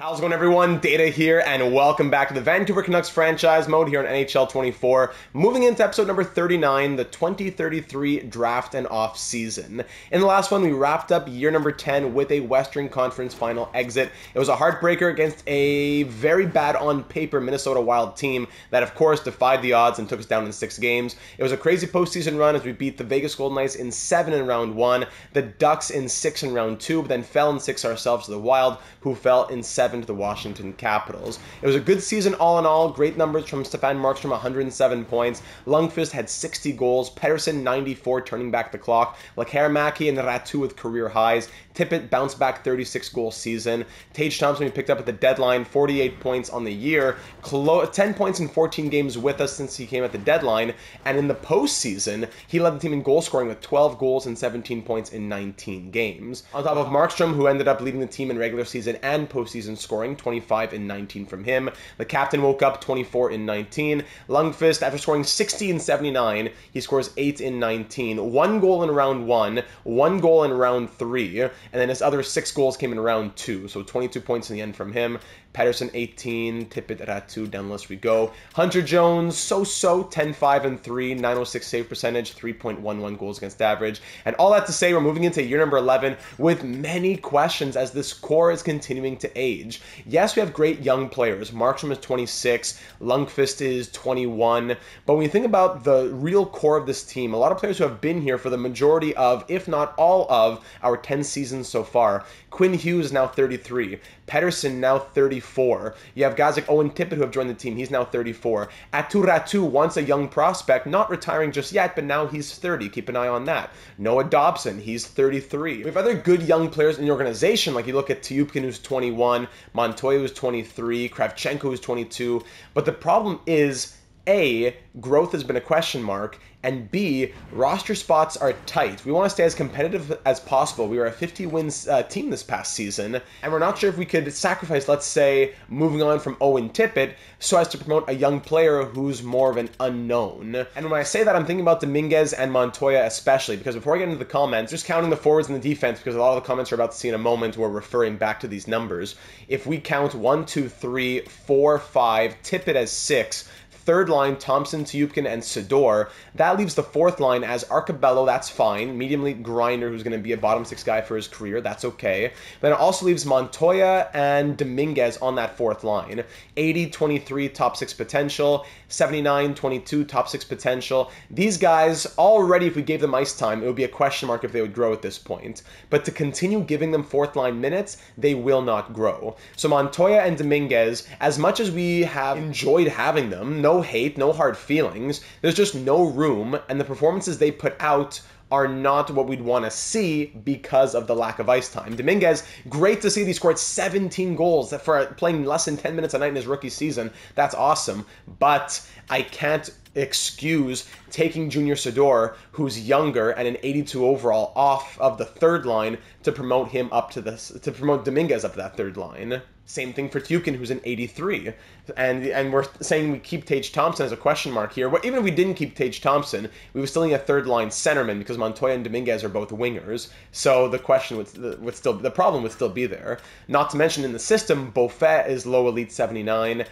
How's it going, everyone? Data here, and welcome back to the Vancouver Canucks franchise mode here on NHL 24. Moving into episode number 39, the 2033 draft and off season. In the last one, we wrapped up year number 10 with a Western Conference Final exit. It was a heartbreaker against a very bad on paper Minnesota Wild team that, of course, defied the odds and took us down in 6 games. It was a crazy postseason run as we beat the Vegas Golden Knights in 7 in round 1, the Ducks in 6 in round 2, but then fell in 6 ourselves to the Wild, who fell in 7 to the Washington Capitals. It was a good season all in all. Great numbers from Stefan Markstrom, 107 points. Lundqvist had 60 goals. Pettersson, 94, turning back the clock. Lekharmaki and Ratu with career highs. Tippett bounced back 36-goal season. Tage Thompson, we picked up at the deadline, 48 points on the year. 10 points in 14 games with us since he came at the deadline. And in the postseason, he led the team in goal scoring with 12 goals and 17 points in 19 games. On top of Markstrom, who ended up leading the team in regular season and postseason scoring, 25 in 19 from him. The captain woke up, 24 in 19. Lundqvist, after scoring 60 in 79, he scores 8 in 19. 1 goal in round 1, 1 goal in round 3, and then his other 6 goals came in round 2, so 22 points in the end from him. Pettersson, 18, Tippett, Ratu, down the list we go. Hunter Jones, so-so, 10-5-3, 906 save percentage, 3.11 goals against average. And all that to say, we're moving into year number 11 with many questions as this core is continuing to age. Yes, we have great young players. Markstrom is 26, Lundqvist is 21, but when you think about the real core of this team, a lot of players who have been here for the majority of, if not all of, our 10 seasons so far. Quinn Hughes is now 33. Pettersson now 34. You have guys like Owen Tippett who have joined the team. He's now 34. Aatu Räty, once a young prospect, not retiring just yet, but now he's 30. Keep an eye on that. Noah Dobson, he's 33. We have other good young players in the organization, like you look at Tyupkin, who's 21, Montoya, who's 23, Kravchenko, who's 22. But the problem is, A, growth has been a question mark, and B, roster spots are tight. We want to stay as competitive as possible. We were a 50-wins team this past season, and we're not sure if we could sacrifice, let's say, moving on from Owen Tippett so as to promote a young player who's more of an unknown. And when I say that, I'm thinking about Dominguez and Montoya especially, because before I get into the comments, just counting the forwards and the defense, because a lot of the comments are about to see in a moment, we're referring back to these numbers. If we count 1, 2, 3, 4, 5, Tippett as 6, third line, Thompson, Tyupkin, and Sidor. That leaves the fourth line as Arcabello, that's fine. Medium league grinder, who's going to be a bottom 6 guy for his career, that's okay. Then it also leaves Montoya and Dominguez on that fourth line. 80-23 top 6 potential, 79-22 top 6 potential. These guys, already if we gave them ice time, it would be a question mark if they would grow at this point. But to continue giving them fourth line minutes, they will not grow. So Montoya and Dominguez, as much as we have enjoyed having them, no hate, no hard feelings, there's just no room, and the performances they put out are not what we'd want to see because of the lack of ice time. Dominguez, great to see that he scored 17 goals for playing less than 10 minutes a night in his rookie season. That's awesome, but I can't excuse taking Junior Sidor, who's younger and an 82 overall, off of the third line to promote him up to this, to promote Dominguez up to that third line. Same thing for Tyupkin, who's an 83. And we're saying we keep Tage Thompson as a question mark here. Well, even if we didn't keep Tage Thompson, we would still need a third-line centerman because Montoya and Dominguez are both wingers. So the question the problem would still be there. Not to mention in the system, Beaufet is low elite 79,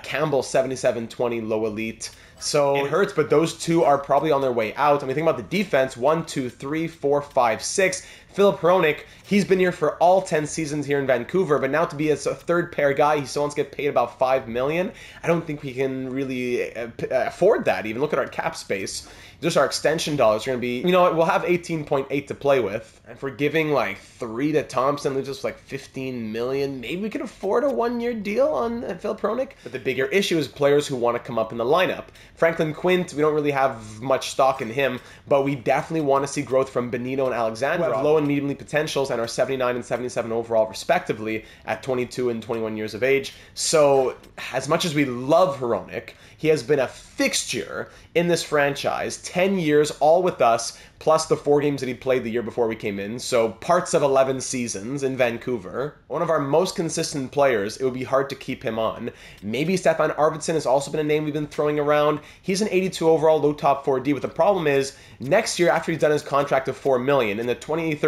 Campbell 77-20 low elite. So it hurts, but those two are probably on their way out. And we think about the defense, 1, 2, 3, 4, 5, 6. Philip Hronek, he's been here for all 10 seasons here in Vancouver, but now to be a third pair guy, he still wants to get paid about $5 million. I don't think we can really afford that even. Look at our cap space. Just our extension dollars are going to be, you know what, we'll have 18.8 to play with. And if we're giving like 3 to Thompson, leaves us like 15 million, maybe we could afford a 1-year deal on Philip Hronek. But the bigger issue is players who want to come up in the lineup. Franklin Quint, we don't really have much stock in him, but we definitely want to see growth from Benito and Alexander, who have low and medium league potentials and are 79 and 77 overall respectively at 22 and 21 years of age. So as much as we love Hronek, he has been a fixture in this franchise, 10 years, all with us, plus the 4 games that he played the year before we came in, so parts of 11 seasons in Vancouver. One of our most consistent players, it would be hard to keep him on. Maybe Stefan Arvidsson has also been a name we've been throwing around. He's an 82 overall, low top 4D, but the problem is, next year, after he's done his contract of $4 million, in the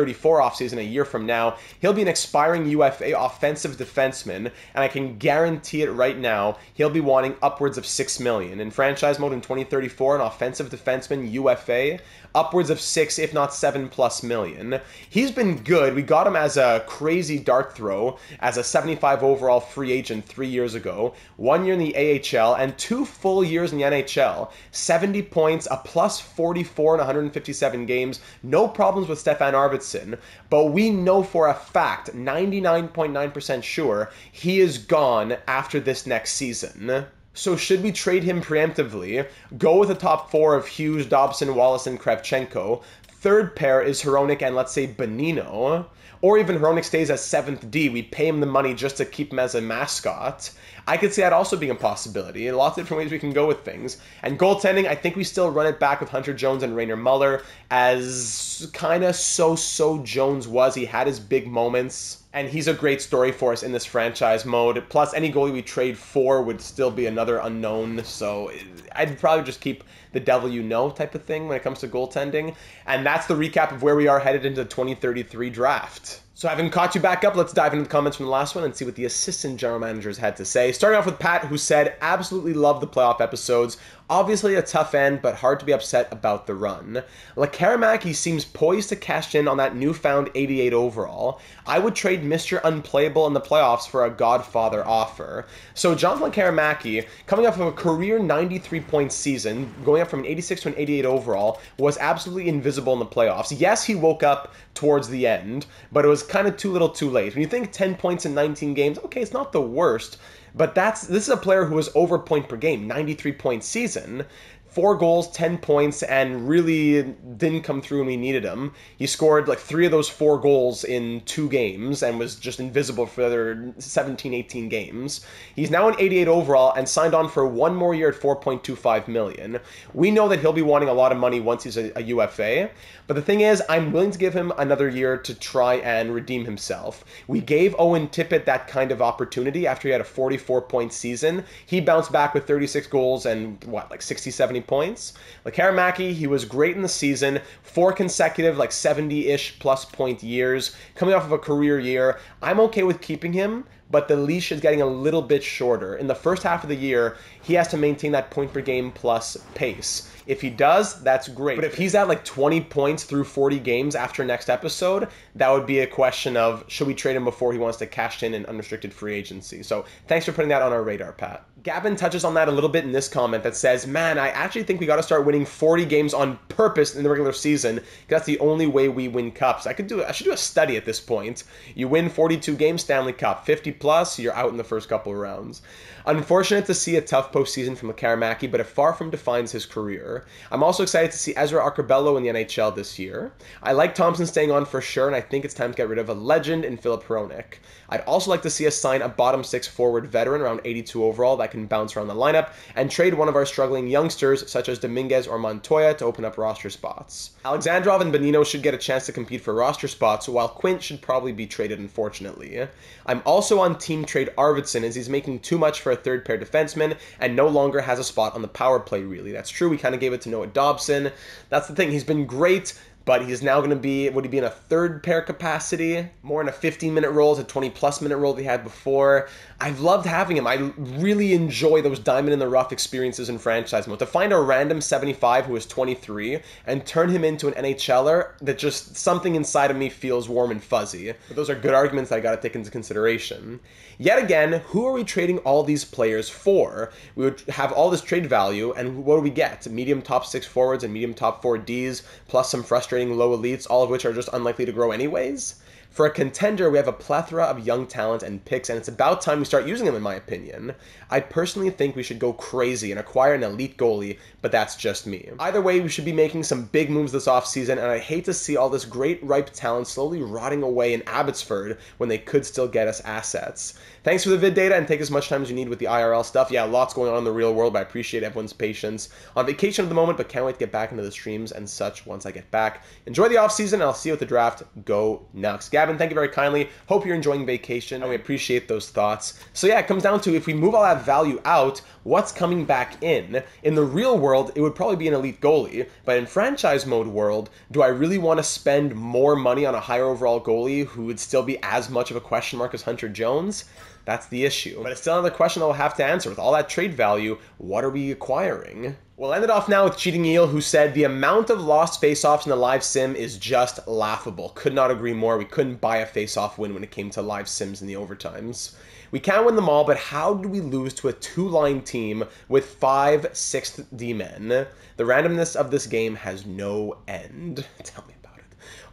2034 offseason, a year from now, he'll be an expiring UFA offensive defenseman, and I can guarantee it right now, he'll be wanting upwards of $6 million. In franchise mode in 2034, an offensive defenseman UFA, upwards of 6, if not 7+ million. He's been good. We got him as a crazy dart throw, as a 75 overall free agent 3 years ago, 1 year in the AHL, and 2 full years in the NHL. 70 points, a plus 44 in 157 games, no problems with Stefan Arvidsson, but we know for a fact, 99.9% sure, he is gone after this next season. So should we trade him preemptively, go with a top 4 of Hughes, Dobson, Wallace, and Kravchenko, third pair is Hronek and let's say Bonino, or even Hronek stays as 7th D, we pay him the money just to keep him as a mascot. I could see that also being a possibility. Lots of different ways we can go with things. And goaltending, I think we still run it back with Hunter Jones and Rainer Muller, as kind of so-so Jones was. He had his big moments, and he's a great story for us in this franchise mode. Plus, any goalie we trade for would still be another unknown, so I'd probably just keep the devil you know type of thing when it comes to goaltending. And that's the recap of where we are headed into the 2033 draft. So having caught you back up, let's dive into the comments from the last one and see what the assistant general managers had to say. Starting off with Pat, who said, absolutely love the playoff episodes. Obviously a tough end, but hard to be upset about the run. Lekaramaki seems poised to cash in on that newfound 88 overall. I would trade Mr. Unplayable in the playoffs for a Godfather offer. So Jonathan Lekaramaki, coming off of a career 93-point season, going up from an 86 to an 88 overall, was absolutely invisible in the playoffs. Yes, he woke up towards the end, but it was kind of too little too late. When you think 10 points in 19 games, okay, it's not the worst, but this is a player who was over point per game, 93-point season. 4 goals, 10 points, and really didn't come through when we needed him. He scored like 3 of those 4 goals in 2 games and was just invisible for the other 17, 18 games. He's now an 88 overall and signed on for 1 more year at $4.25 million. We know that he'll be wanting a lot of money once he's a UFA, but the thing is, I'm willing to give him another year to try and redeem himself. We gave Owen Tippett that kind of opportunity after he had a 44-point season. He bounced back with 36 goals and, like 60, 70 points. Lekaramaki, he was great in the season, 4 consecutive, 70-ish plus point years, coming off of a career year. I'm okay with keeping him, but the leash is getting a little bit shorter. In the first half of the year, he has to maintain that point per game plus pace. If he does, that's great. But if he's at 20 points through 40 games after next episode, that would be a question of, should we trade him before he wants to cash in unrestricted free agency? So thanks for putting that on our radar, Pat. Gavin touches on that a little bit in this comment that says, man, I actually think we got to start winning 40 games on purpose in the regular season, because that's the only way we win cups. I should do a study at this point. You win 42 games, Stanley Cup, 50 plus, you're out in the first couple of rounds. Unfortunate to see a tough postseason from Lekaramaki, but it far from defines his career. I'm also excited to see Ezra Arcabello in the NHL this year. I like Thompson staying on for sure, and I think it's time to get rid of a legend in Philip Hronek. I'd also like to see us sign a bottom 6 forward veteran around 82 overall that can bounce around the lineup, and trade one of our struggling youngsters such as Dominguez or Montoya to open up roster spots. Alexandrov and Bonino should get a chance to compete for roster spots, while Quint should probably be traded, unfortunately. I'm also on team trade Arvidsson, as he's making too much for a third pair defenseman and no longer has a spot on the power play, really. That's true, we kind of gave it to Noah Dobson. That's the thing, he's been great, but he's now going to be, would he be in a third pair capacity? More in a 15-minute role, a 20-plus minute role that he had before. I've loved having him. I really enjoy those diamond in the rough experiences in franchise mode. To find a random 75 who is 23 and turn him into an NHLer, that just something inside of me feels warm and fuzzy. But those are good arguments that I got to take into consideration. Yet again, who are we trading all these players for? We would have all this trade value, and what do we get? Medium top 6 forwards and medium top 4 Ds, plus some frustrating low elites, all of which are just unlikely to grow anyways? For a contender, we have a plethora of young talent and picks, and it's about time we start using them, in my opinion. I personally think we should go crazy and acquire an elite goalie, but that's just me. Either way, we should be making some big moves this offseason, and I hate to see all this great ripe talent slowly rotting away in Abbotsford when they could still get us assets. Thanks for the vid data, and take as much time as you need with the IRL stuff. Yeah, lots going on in the real world, but I appreciate everyone's patience. On vacation at the moment, but can't wait to get back into the streams and such once I get back. back. Enjoy the offseason, and I'll see you at the draft. Go Nucks. Gavin, thank you very kindly. Hope you're enjoying vacation, and we appreciate those thoughts. So yeah, it comes down to if we move all that value out, what's coming back in? In the real world, it would probably be an elite goalie, but in franchise mode world, do I really want to spend more money on a higher overall goalie who would still be as much of a question mark as Hunter Jones? That's the issue. But it's still another question I'll have to answer. With all that trade value, what are we acquiring? We'll end it off now with Cheating Eel, who said, the amount of lost faceoffs in the live sim is just laughable. Could not agree more. We couldn't buy a faceoff win when it came to live sims in the overtimes. We can't win them all, but how do we lose to a two-line team with 5 6th D-men? The randomness of this game has no end. Tell me about it.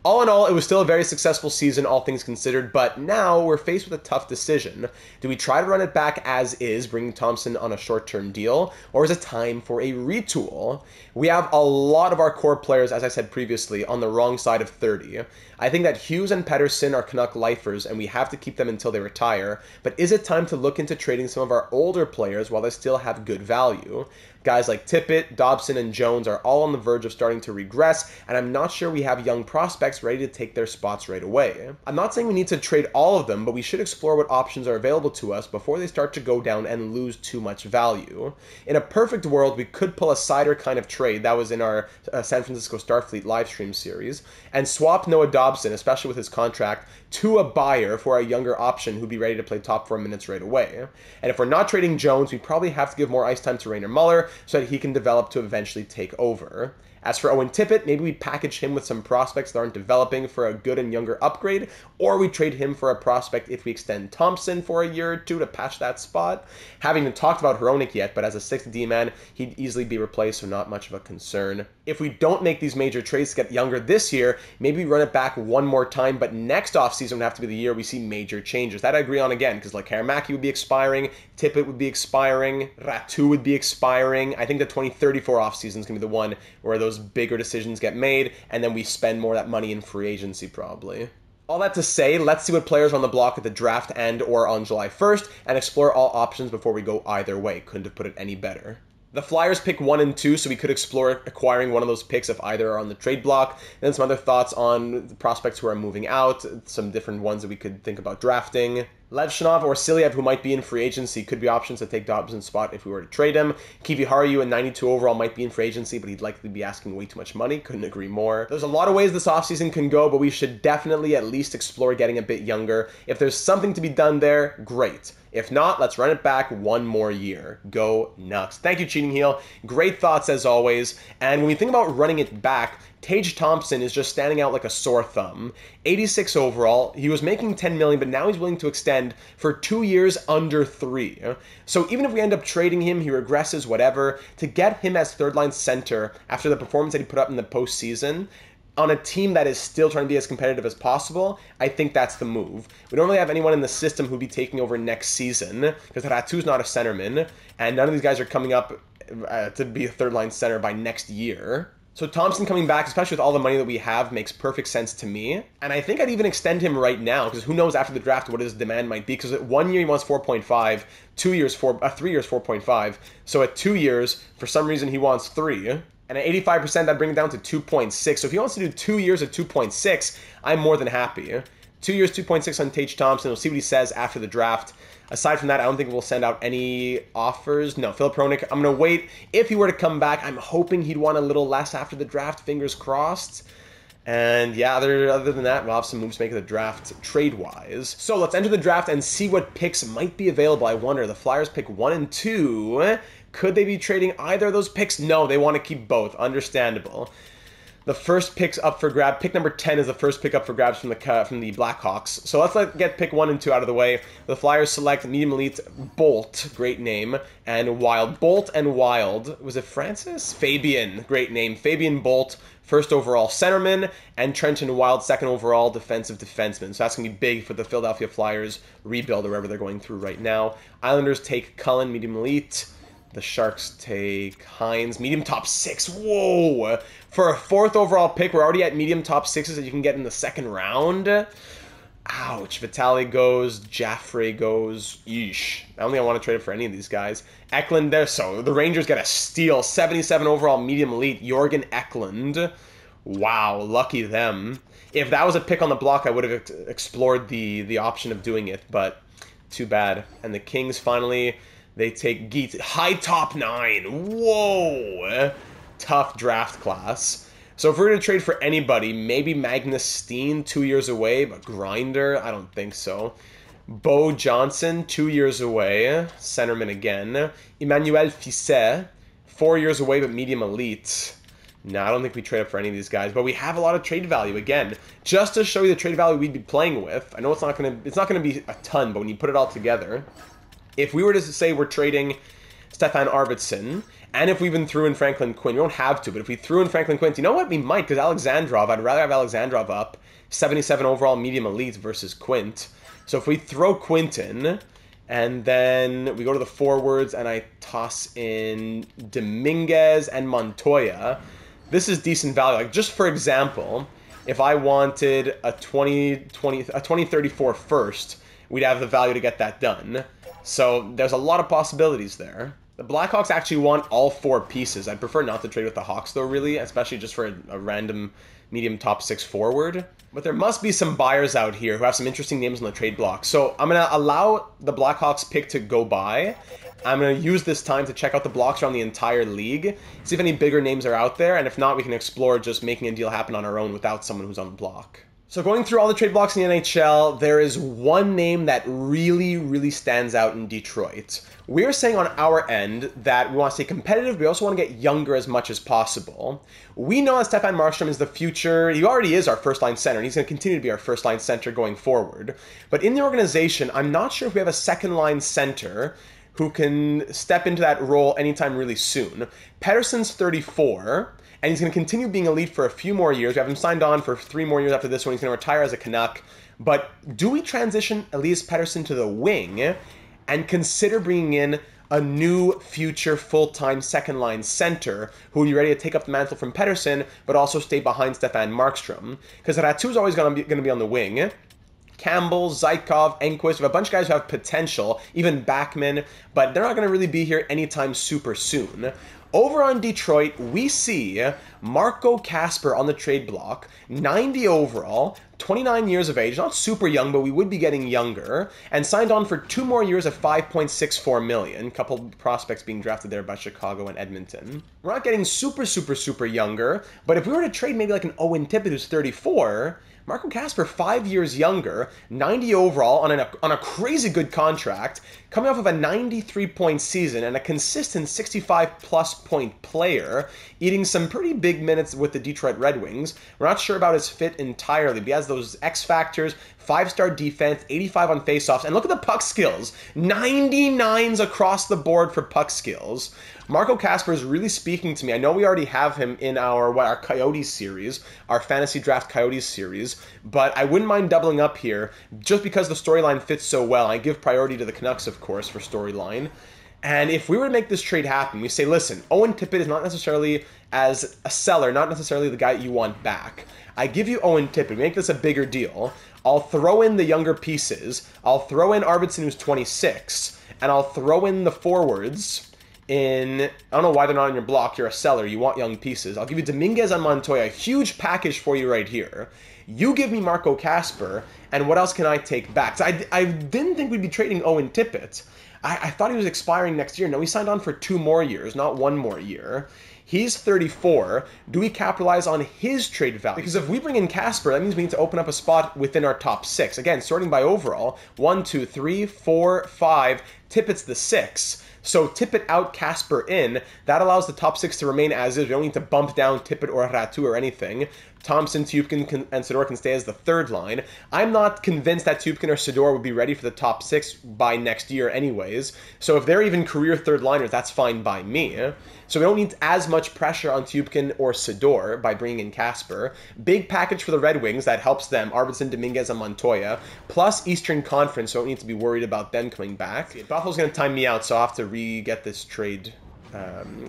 All in all, it was still a very successful season, all things considered, but now we're faced with a tough decision. Do we try to run it back as is, bringing Thompson on a short-term deal, or is it time for a retool? We have a lot of our core players, as I said previously, on the wrong side of 30. I think that Hughes and Pettersson are Canuck lifers, and we have to keep them until they retire, but is it time to look into trading some of our older players while they still have good value? Guys like Tippett, Dobson, and Jones are all on the verge of starting to regress, and I'm not sure we have young prospects ready to take their spots right away. I'm not saying we need to trade all of them, but we should explore what options are available to us before they start to go down and lose too much value. In a perfect world, we could pull a cider kind of trade that was in our San Francisco Starfleet livestream series, and swap Noah Dobson, especially with his contract, to a buyer for a younger option who'd be ready to play top 4 minutes right away. And if we're not trading Jones, we probably have to give more ice time to Rainer Muller so that he can develop to eventually take over. As for Owen Tippett, maybe we package him with some prospects that aren't developing for a good and younger upgrade, or we trade him for a prospect if we extend Thompson for a year or two to patch that spot. Haven't even talked about Hronik yet, but as a 6th D-man, he'd easily be replaced, so not much of a concern. If we don't make these major trades to get younger this year, maybe we run it back one more time, but next offseason would have to be the year we see major changes. That I agree on again, because like Haramaki would be expiring, Tippett would be expiring, Ratu would be expiring. I think the 2034 offseason is going to be the one where those bigger decisions get made, and then we spend more of that money in free agency probably. All that to say, let's see what players are on the block at the draft and or on July 1st, and explore all options before we go either way. Couldn't have put it any better. The Flyers pick 1 and 2, so we could explore acquiring one of those picks if either are on the trade block. Then some other thoughts on the prospects who are moving out, some different ones that we could think about drafting. Levshinov or Silyev, who might be in free agency, could be options to take Dobson's spot if we were to trade him. Kiviharu, a 92 overall, might be in free agency, but he'd likely be asking way too much money. Couldn't agree more. There's a lot of ways this offseason can go, but we should definitely at least explore getting a bit younger. If there's something to be done there, great. If not, let's run it back one more year. Go Nucks. Thank you, Cheating Heel. Great thoughts as always. And when we think about running it back, Tage Thompson is just standing out like a sore thumb. 86 overall. He was making $10 million, but now he's willing to extend for 2 years under 3. So even if we end up trading him, he regresses, whatever, to get him as third-line center after the performance that he put up in the postseason, on a team that is still trying to be as competitive as possible, I think that's the move. We don't really have anyone in the system who'd be taking over next season, because Ratu's not a centerman, and none of these guys are coming up to be a third-line center by next year. So Thompson coming back, especially with all the money that we have, makes perfect sense to me. And I think I'd even extend him right now, because who knows after the draft what his demand might be, because at 1 year he wants 4.5, 3 years 4.5, so at 2 years, for some reason he wants 3. And at 85%, that brings it down to 2.6. So if he wants to do 2 years at 2.6, I'm more than happy. 2 years, 2.6 on Tage Thompson. We'll see what he says after the draft. Aside from that, I don't think we'll send out any offers. No, Philip Hronik, I'm going to wait. If he were to come back, I'm hoping he'd want a little less after the draft. Fingers crossed. And yeah, other than that, we'll have some moves to make at the draft trade-wise. So let's enter the draft and see what picks might be available. I wonder, the Flyers pick 1 and 2. Could they be trading either of those picks? No, they want to keep both. Understandable. The first pick's up for grab. Pick number 10 is the first pick up for grabs from the Blackhawks. So let's get pick 1 and 2 out of the way. The Flyers select medium elite Bolt, great name, and Wild. Bolt and Wild. Was it Francis? Fabian, great name. Fabian Bolt, first overall centerman, and Trenton Wild, second overall defensive defenseman. So that's going to be big for the Philadelphia Flyers rebuild or whatever they're going through right now. Islanders take Cullen, medium elite. The Sharks take Hines, medium top 6. Whoa! For a 4th overall pick, we're already at medium top 6s that you can get in the 2nd round. Ouch. Vitali goes, Jaffrey goes, yeesh. I don't think I want to trade it for any of these guys. Eklund there, so the Rangers get a steal. 77 overall medium elite, Jorgen Eklund. Wow, lucky them. If that was a pick on the block, I would have explored the option of doing it, but too bad. And the Kings finally, they take Geet. High top 9. Whoa! Tough draft class. So if we're going to trade for anybody, maybe Magnus Steen, 2 years away, but Grinder, I don't think so. Bo Johnson, 2 years away, centerman again. Emmanuel Fisset, 4 years away, but medium elite. No, I don't think we trade up for any of these guys, but we have a lot of trade value. Again, just to show you the trade value we'd be playing with. I know it's not gonna be a ton, but when you put it all together, if we were to say we're trading Stefan Arvidsson, and if we even threw in Franklin Quinn, we don't have to, but if we threw in Franklin Quinn, you know what? We might, because Alexandrov, I'd rather have Alexandrov up, 77 overall medium elite versus Quint. So if we throw Quint in, and then we go to the forwards, and I toss in Dominguez and Montoya, this is decent value. Like, just for example, if I wanted a 2034 first, we'd have the value to get that done. So there's a lot of possibilities there. The Blackhawks actually want all 4 pieces. I'd prefer not to trade with the Hawks, though, really, especially just for a random medium top 6 forward. But there must be some buyers out here who have some interesting names on the trade block. So I'm going to allow the Blackhawks pick to go by. I'm going to use this time to check out the blocks around the entire league, see if any bigger names are out there, and if not, we can explore just making a deal happen on our own without someone who's on the block. So going through all the trade blocks in the NHL, there is one name that really stands out in Detroit. We're saying on our end that we want to stay competitive, we also want to get younger as much as possible. We know that Stefan Markstrom is the future. He already is our first-line center, and he's going to continue to be our first-line center going forward. But in the organization, I'm not sure if we have a second-line center who can step into that role anytime really soon. Pettersson's 34, and he's going to continue being elite for a few more years. We have him signed on for 3 more years after this one. He's going to retire as a Canuck. But do we transition Elias Pettersson to the wing and consider bringing in a new future full-time second-line center who will be ready to take up the mantle from Pettersson, but also stay behind Stefan Markstrom? Because Ratu is always going to be on the wing. Campbell, Zykov, Enquist, we have a bunch of guys who have potential, even Backman, but they're not going to really be here anytime super soon. Over on Detroit, we see Marco Kasper on the trade block, 90 overall, 29 years of age, not super young, but we would be getting younger, and signed on for 2 more years at $5.64 million. Couple prospects being drafted there by Chicago and Edmonton. We're not getting super younger, but if we were to trade maybe like an Owen Tippett who's 34, Marco Kasper, 5 years younger, 90 overall on a crazy good contract, coming off of a 93-point season and a consistent 65-plus point player, eating some pretty big minutes with the Detroit Red Wings. We're not sure about his fit entirely, but he has those X factors, 5-star defense, 85 on faceoffs, and look at the puck skills. 99s across the board for puck skills. Marco Kasper is really speaking to me. I know we already have him in our Coyotes series, our Fantasy Draft Coyotes series, but I wouldn't mind doubling up here just because the storyline fits so well. I give priority to the Canucks, of course, for storyline. And if we were to make this trade happen, we say, listen, Owen Tippett is not necessarily as a seller, not necessarily the guy you want back. I give you Owen Tippett. We make this a bigger deal. I'll throw in the younger pieces. I'll throw in Arvidsson, who's 26, and I'll throw in the forwards in, I don't know why they're not on your block. You're a seller. You want young pieces. I'll give you Dominguez and Montoya. A huge package for you right here. You give me Marco Kasper, and what else can I take back? So I didn't think we'd be trading Owen Tippett. I thought he was expiring next year. No, he signed on for 2 more years, not 1 more year. He's 34. Do we capitalize on his trade value? Because if we bring in Kasper, that means we need to open up a spot within our top 6. Again, sorting by overall, 1, 2, 3, 4, 5. Tippett's the 6. So Tippett out, Kasper in. That allows the top 6 to remain as is. We don't need to bump down Tippett or Ratu or anything. Thompson, Tupkin, and Sador can stay as the 3rd line. I'm not convinced that Tupkin or Sador would be ready for the top 6 by next year anyways. So if they're even career 3rd liners, that's fine by me. So we don't need as much pressure on Tupkin or Sador by bringing in Kasper. Big package for the Red Wings that helps them. Arvidsson, Dominguez, and Montoya. Plus Eastern Conference, so I don't need to be worried about them coming back. Buffalo's going to time me out, so I'll have to re-get this trade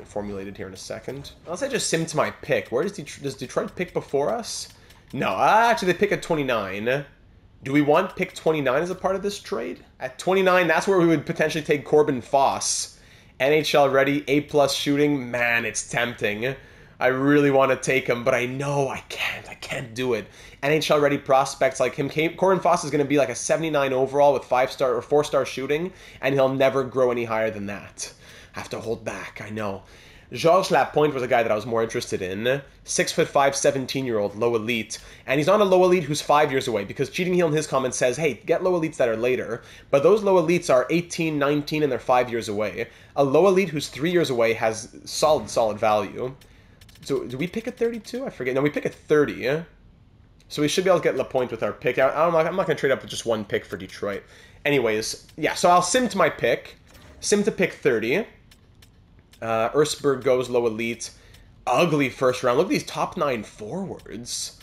formulated here in a second. Unless I just sim to my pick. Where does Detroit pick before us? No, actually they pick at 29. Do we want pick 29 as a part of this trade? At 29, that's where we would potentially take Corbin Foss. NHL ready, A+ shooting. Man, it's tempting. I really want to take him, but I know I can't. I can't do it. NHL-ready prospects like him. Corin Foss is going to be like a 79 overall with 5-star or 4-star shooting, and he'll never grow any higher than that. I have to hold back, I know. Georges Lapointe was a guy that I was more interested in. 6'5", 17-year-old, low elite. And he's not a low elite who's 5 years away, because Cheating Heel in his comments says, hey, get low elites that are later. But those low elites are 18, 19, and they're 5 years away. A low elite who's 3 years away has solid value. So, do we pick a 32? I forget. No, we pick a 30. So we should be able to get Lapointe with our pick. I'm not going to trade up with just one pick for Detroit. Anyways, yeah, so I'll sim to my pick. Sim to pick 30. Ersberg goes low elite. Ugly first round. Look at these top 9 forwards.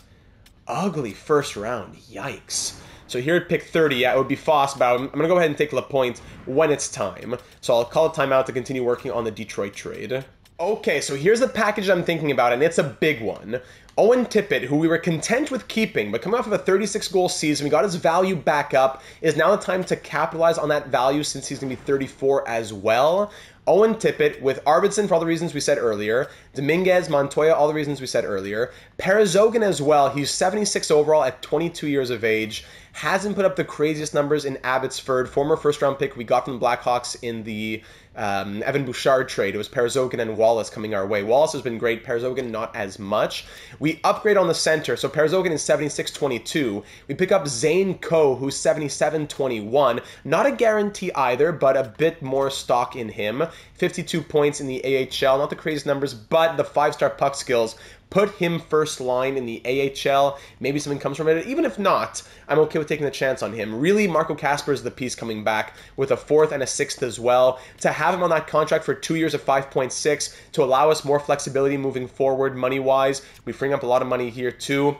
Ugly first round. Yikes. So here at pick 30, yeah, it would be Foss, but I'm going to go ahead and take Lapointe when it's time. So I'll call a timeout to continue working on the Detroit trade. Okay, so here's the package I'm thinking about, and it's a big one. Owen Tippett, who we were content with keeping, but coming off of a 36-goal season, we got his value back up. Is now the time to capitalize on that value since he's going to be 34 as well. Owen Tippett with Arvidsson for all the reasons we said earlier. Dominguez, Montoya, all the reasons we said earlier. Parazogan as well. He's 76 overall at 22 years of age. Hasn't put up the craziest numbers in Abbotsford. Former first-round pick we got from the Blackhawks in the Evan Bouchard trade. It was Parazogan and Wallace coming our way. Wallace has been great. Parazogan not as much. We upgrade on the center. So Parazogan is 76-22. We pick up Zane Coe, who's 77-21. Not a guarantee either, but a bit more stock in him. 52 points in the AHL. Not the craziest numbers, but the 5-star puck skills. Put him first line in the AHL. Maybe something comes from it. Even if not, I'm okay with taking the chance on him. Really, Marco Kasper is the piece coming back with a 4th and a 6th as well. To have him on that contract for 2 years at 5.6 to allow us more flexibility moving forward money-wise. We freeing up a lot of money here too.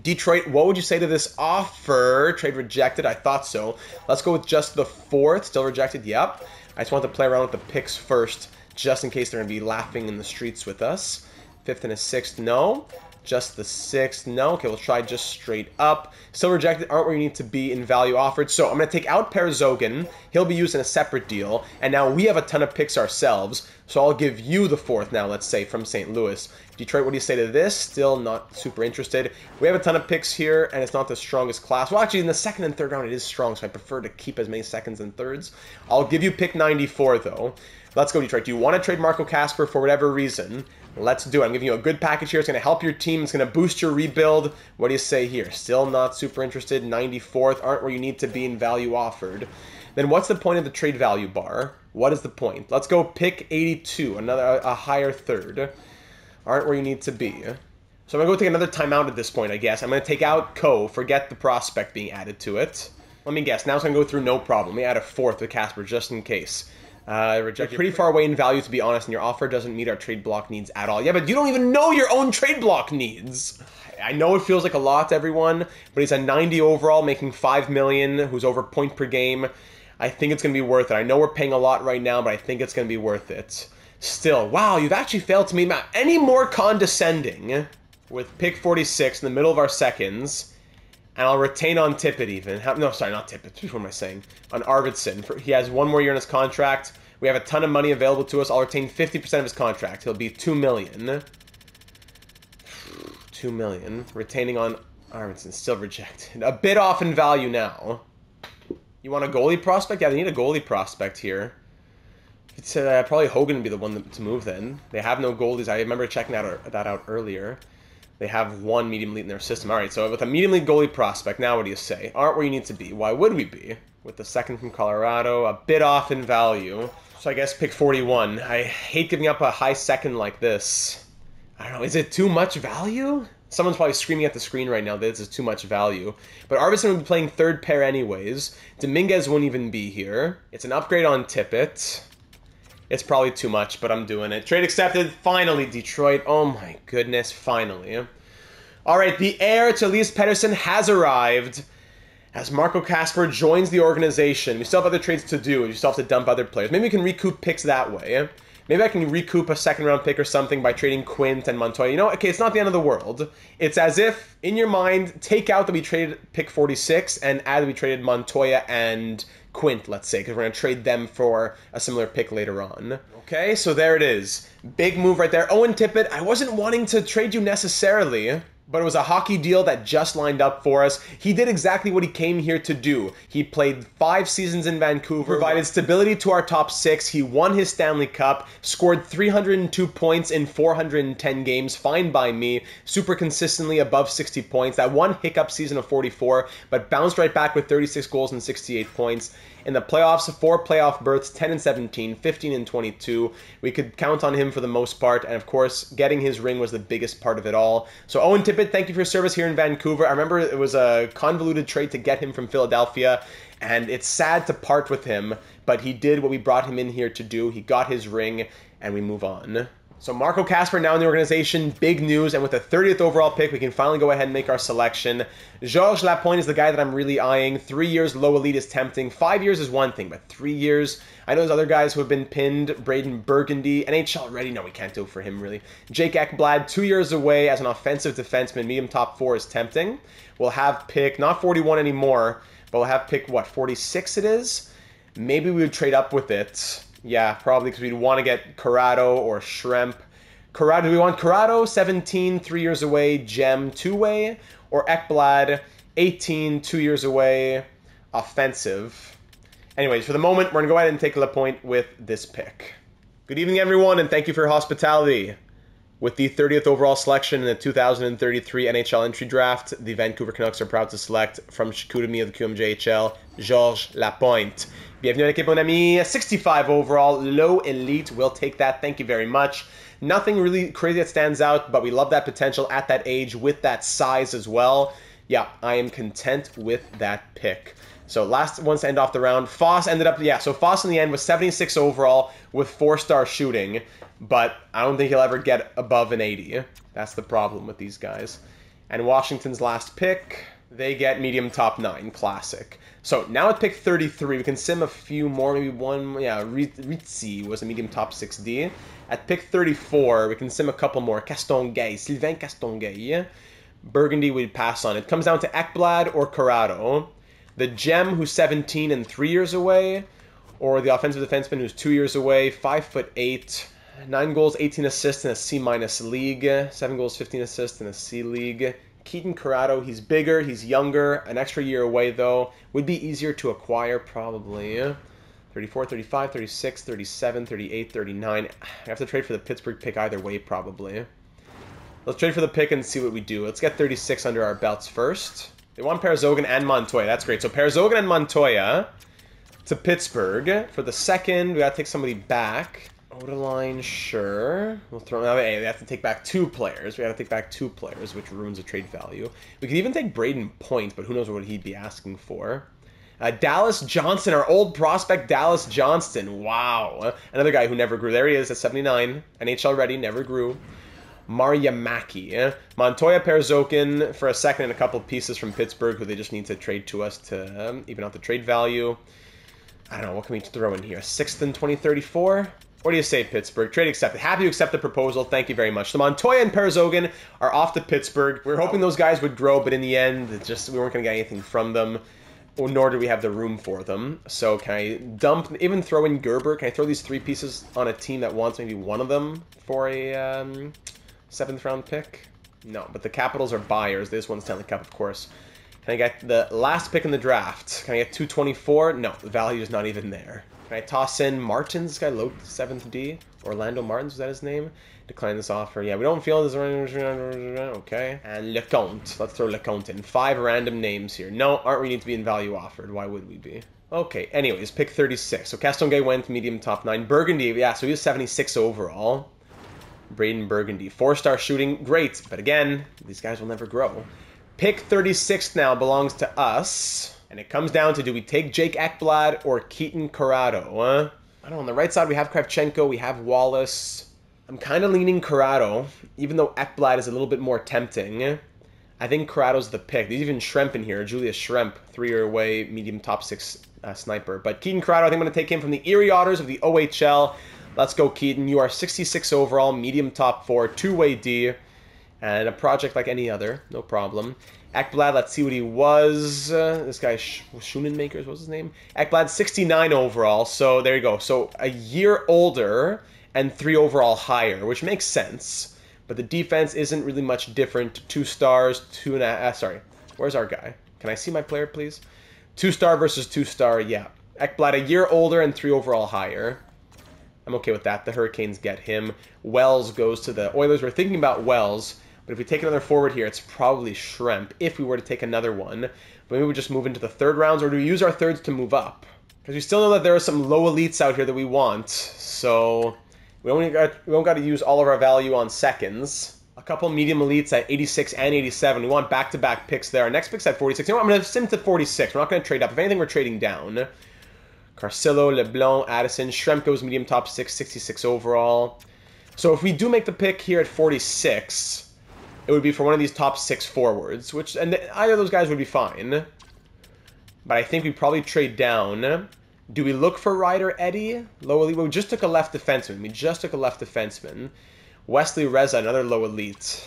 Detroit, what would you say to this offer? Trade rejected, I thought so. Let's go with just the 4th. Still rejected, yep. I just want to play around with the picks first, just in case they're going to be laughing in the streets with us. 5th and a 6th, no. Just the 6th, no. Okay, we'll try just straight up. Still rejected, aren't where you need to be in value offered. So I'm going to take out Parazogan. He'll be used in a separate deal. And now we have a ton of picks ourselves. So I'll give you the 4th now, let's say, from St. Louis. Detroit, what do you say to this? Still not super interested. We have a ton of picks here, and it's not the strongest class. Well, actually, in the 2nd and 3rd round, it is strong, so I prefer to keep as many 2nds and 3rds. I'll give you pick 94, though. Let's go, Detroit. Do you want to trade Marco Kasper for whatever reason? Let's do it. I'm giving you a good package here. It's going to help your team. It's going to boost your rebuild. What do you say here? Still not super interested. 94th. Aren't where you need to be in value offered. Then what's the point of the trade value bar? What is the point? Let's go pick 82. A higher 3rd. Aren't where you need to be. So I'm going to go take another timeout at this point, I guess. I'm going to take out Coe. Forget the prospect being added to it. Let me guess. Now it's going to go through no problem. Let me add a 4th with Kasper just in case. Rejected. Pretty far away in value, to be honest, and your offer doesn't meet our trade block needs at all. Yeah, but you don't even know your own trade block needs. I know it feels like a lot to everyone, but he's a 90 overall, making $5 million, who's over point per game. I think it's going to be worth it. I know we're paying a lot right now, but I think it's going to be worth it. Still, wow, you've actually failed to meet any more condescending with pick 46 in the middle of our seconds. And I'll retain on Tippett even. No, sorry, not Tippett. What am I saying? On Arvidsson. He has 1 more year in his contract. We have a ton of money available to us. I'll retain 50% of his contract. He'll be $2 million. $2 million. Retaining on Arvidsson. Still rejected. A bit off in value now. You want a goalie prospect? Yeah, they need a goalie prospect here. It's probably Hogan would be the one to move then. They have no goalies. I remember checking that out earlier. They have 1 medium elite in their system. All right, so with a medium elite goalie prospect, now what do you say? Aren't where you need to be. Why would we be? With the 2nd from Colorado, a bit off in value. So I guess pick 41. I hate giving up a high 2nd like this. I don't know, is it too much value? Someone's probably screaming at the screen right now that this is too much value. But Arvidsson would be playing 3rd pair anyways. Dominguez won't even be here. It's an upgrade on Tippett. It's probably too much, but I'm doing it. Trade accepted. Finally, Detroit. Oh my goodness, finally. All right, the heir to Elias Pettersson has arrived as Marco Kasper joins the organization. We still have other trades to do. We still have to dump other players. Maybe we can recoup picks that way. Maybe I can recoup a second-round pick or something by trading Quint and Montoya. You know, okay, it's not the end of the world. It's as if, in your mind, take out that we traded pick 46 and add that we traded Montoya and Quint, let's say, because we're going to trade them for a similar pick later on. Okay, so there it is. Big move right there. Owen Tippett, I wasn't wanting to trade you necessarily, but it was a hockey deal that just lined up for us. He did exactly what he came here to do. He played 5 seasons in Vancouver, provided stability to our top 6. He won his Stanley Cup, scored 302 points in 410 games, fine by me, super consistently above 60 points. That one hiccup season of 44, but bounced right back with 36 goals and 68 points. In the playoffs, 4 playoff berths, 10 and 17, 15 and 22. We could count on him for the most part, and of course, getting his ring was the biggest part of it all. So Owen Tippett, thank you for your service here in Vancouver. I remember it was a convoluted trade to get him from Philadelphia, and it's sad to part with him, but he did what we brought him in here to do. He got his ring, and we move on. So Marco Kasper now in the organization, big news, and with the 30th overall pick, we can finally go ahead and make our selection. Georges Lapointe is the guy that I'm really eyeing. 3 years low elite is tempting. 5 years is one thing, but 3 years, I know there's other guys who have been pinned. Braden Burgundy, NHL ready, no, we can't do it for him really. Jake Ekblad, 2 years away as an offensive defenseman, medium top 4 is tempting. We'll have pick, not 41 anymore, but we'll have pick, what, 46 it is? Maybe we would trade up with it. Yeah, probably because we'd want to get Corrado or Schremp. Corrado, do we want Corrado, 17, 3 years away, Gem, 2-way? Or Ekblad, 18, 2 years away, offensive? Anyways, for the moment, we're going to go ahead and take Lapointe with this pick. Good evening, everyone, and thank you for your hospitality. With the 30th overall selection in the 2033 NHL entry draft, the Vancouver Canucks are proud to select from Chicoutimi of the QMJHL, Georges Lapointe. Bienvenue à l'équipe, mon ami. 65 overall, low elite. We'll take that. Thank you very much. Nothing really crazy that stands out, but we love that potential at that age with that size as well. Yeah, I am content with that pick. So last ones to end off the round. Foss ended up, yeah, so Foss in the end was 76 overall with 4-star shooting, but I don't think he'll ever get above an 80. That's the problem with these guys. And Washington's last pick, they get medium top 9, classic. So now at pick 33, we can sim a few more, maybe one, yeah, Rizzi was a medium top 6D. At pick 34, we can sim a couple more, Castonguay, Sylvain Castonguay. Burgundy we'd pass on. It comes down to Ekblad or Corrado. The Gem, who's 17 and 3 years away, or the offensive defenseman who's 2 years away, 5'8", 9 goals, 18 assists in a C- league, 7 goals, 15 assists in a C league. Keaton Corrado, he's bigger, he's younger, an extra year away though. Would be easier to acquire probably. 34, 35, 36, 37, 38, 39. I have to trade for the Pittsburgh pick either way probably. Let's trade for the pick and see what we do. Let's get 36 under our belts first. They want Perzogan and Montoya. That's great. So Perzogan and Montoya to Pittsburgh. For the second, we got to take somebody back. Odeline, sure. We'll throw another. Hey, they have to take back 2 players. We got to take back 2 players, which ruins the trade value. We could even take Braden Point, but who knows what he'd be asking for. Dallas Johnson, our old prospect Dallas Johnston. Wow. Another guy who never grew. There he is at 79. NHL ready, never grew. Mariamaki. Montoya, Perzokin for a second and a couple of pieces from Pittsburgh who they just need to trade to us to even out the trade value. I don't know, what can we throw in here? 6th in 2034? What do you say, Pittsburgh? Trade accepted. Happy to accept the proposal. Thank you very much. So Montoya and Perzogan are off to Pittsburgh. We were hoping those guys would grow, but in the end, we weren't going to get anything from them, nor do we have the room for them. So can I dump, even throw in Gerber? Can I throw these 3 pieces on a team that wants maybe one of them for a 7th round pick? No, but the Capitals are buyers. This one's Stanley Cup, of course. Can I get the last pick in the draft? Can I get 224? No, the value is not even there. Can I toss in Martins, this guy, low 7th D? Orlando Martins, was that his name? Decline this offer. Yeah, we don't feel this. Okay. And LeConte. Let's throw LeConte in. 5 random names here. No, aren't we need to be in value offered? Why would we be? Okay, anyways, pick 36. So Castonguay went medium top 9. Burgundy, yeah, so he was 76 overall. Braden Burgundy. 4-star shooting, great. But again, these guys will never grow. Pick 36 now belongs to us. And it comes down to, do we take Jake Ekblad or Keaton Corrado? I don't know, on the right side we have Kravchenko, we have Wallace. I'm kind of leaning Corrado, even though Ekblad is a little bit more tempting. I think Corrado's the pick. There's even Schremp in here, Julius Schremp, 3-year away, medium top 6 sniper. But Keaton Corrado, I think I'm going to take him from the Erie Otters of the OHL. Let's go, Keaton. You are 66 overall, medium top 4, two-way D, and a project like any other. No problem. Ekblad, let's see what he was. This guy, Schoenenmakers, what's his name? Ekblad, 69 overall, so there you go. So a year older and 3 overall higher, which makes sense. But the defense isn't really much different. 2 stars, 2.5... sorry, where's our guy? Can I see my player, please? 2-star versus 2-star, yeah. Ekblad, a year older and 3 overall higher. I'm okay with that. The Hurricanes get him. Wells goes to the Oilers. We're thinking about Wells, but if we take another forward here, it's probably Schremp, if we were to take another one. But maybe we just move into the third rounds, or do we use our thirds to move up? Because we still know that there are some low elites out here that we want, so we don't got to use all of our value on seconds. A couple medium elites at 86 and 87. We want back-to-back picks there. Our next pick's at 46. You know what? I'm going to sim to 46. We're not going to trade up. If anything, we're trading down. Carcillo, LeBlanc, Addison. Schremp goes medium top 6, 66 overall. So if we do make the pick here at 46, it would be for one of these top 6 forwards, and either of those guys would be fine. But I think we probably trade down. Do we look for Ryder Eddie? Low elite? We just took a left defenseman. Wesley Reza, another low elite.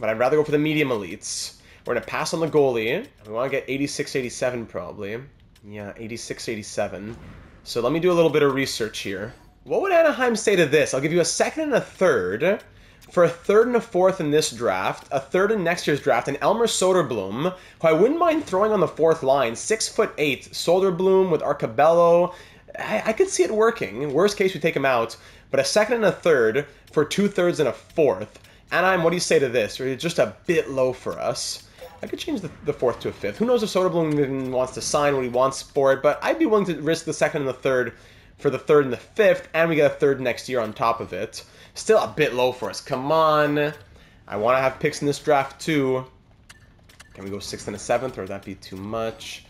But I'd rather go for the medium elites. We're going to pass on the goalie. We want to get 86, 87 probably. Yeah, 86, 87. So let me do a little bit of research here. What would Anaheim say to this? I'll give you a second and a third for a third and a fourth in this draft, a third in next year's draft, and Elmer Soderblom, who I wouldn't mind throwing on the 4th line, 6'8", Soderblom with Arcabello. I could see it working. Worst case, we take him out. But a second and a third for 2/3 and a 4th. Anaheim, what do you say to this? Or is it just a bit low for us? I could change the 4th to a 5th. Who knows if Soderblom even wants to sign what he wants for it, but I'd be willing to risk the 2nd and the 3rd for the 3rd and the 5th, and we get a 3rd next year on top of it. Still a bit low for us. Come on. I want to have picks in this draft too. Can we go 6th and a 7th, or would that be too much?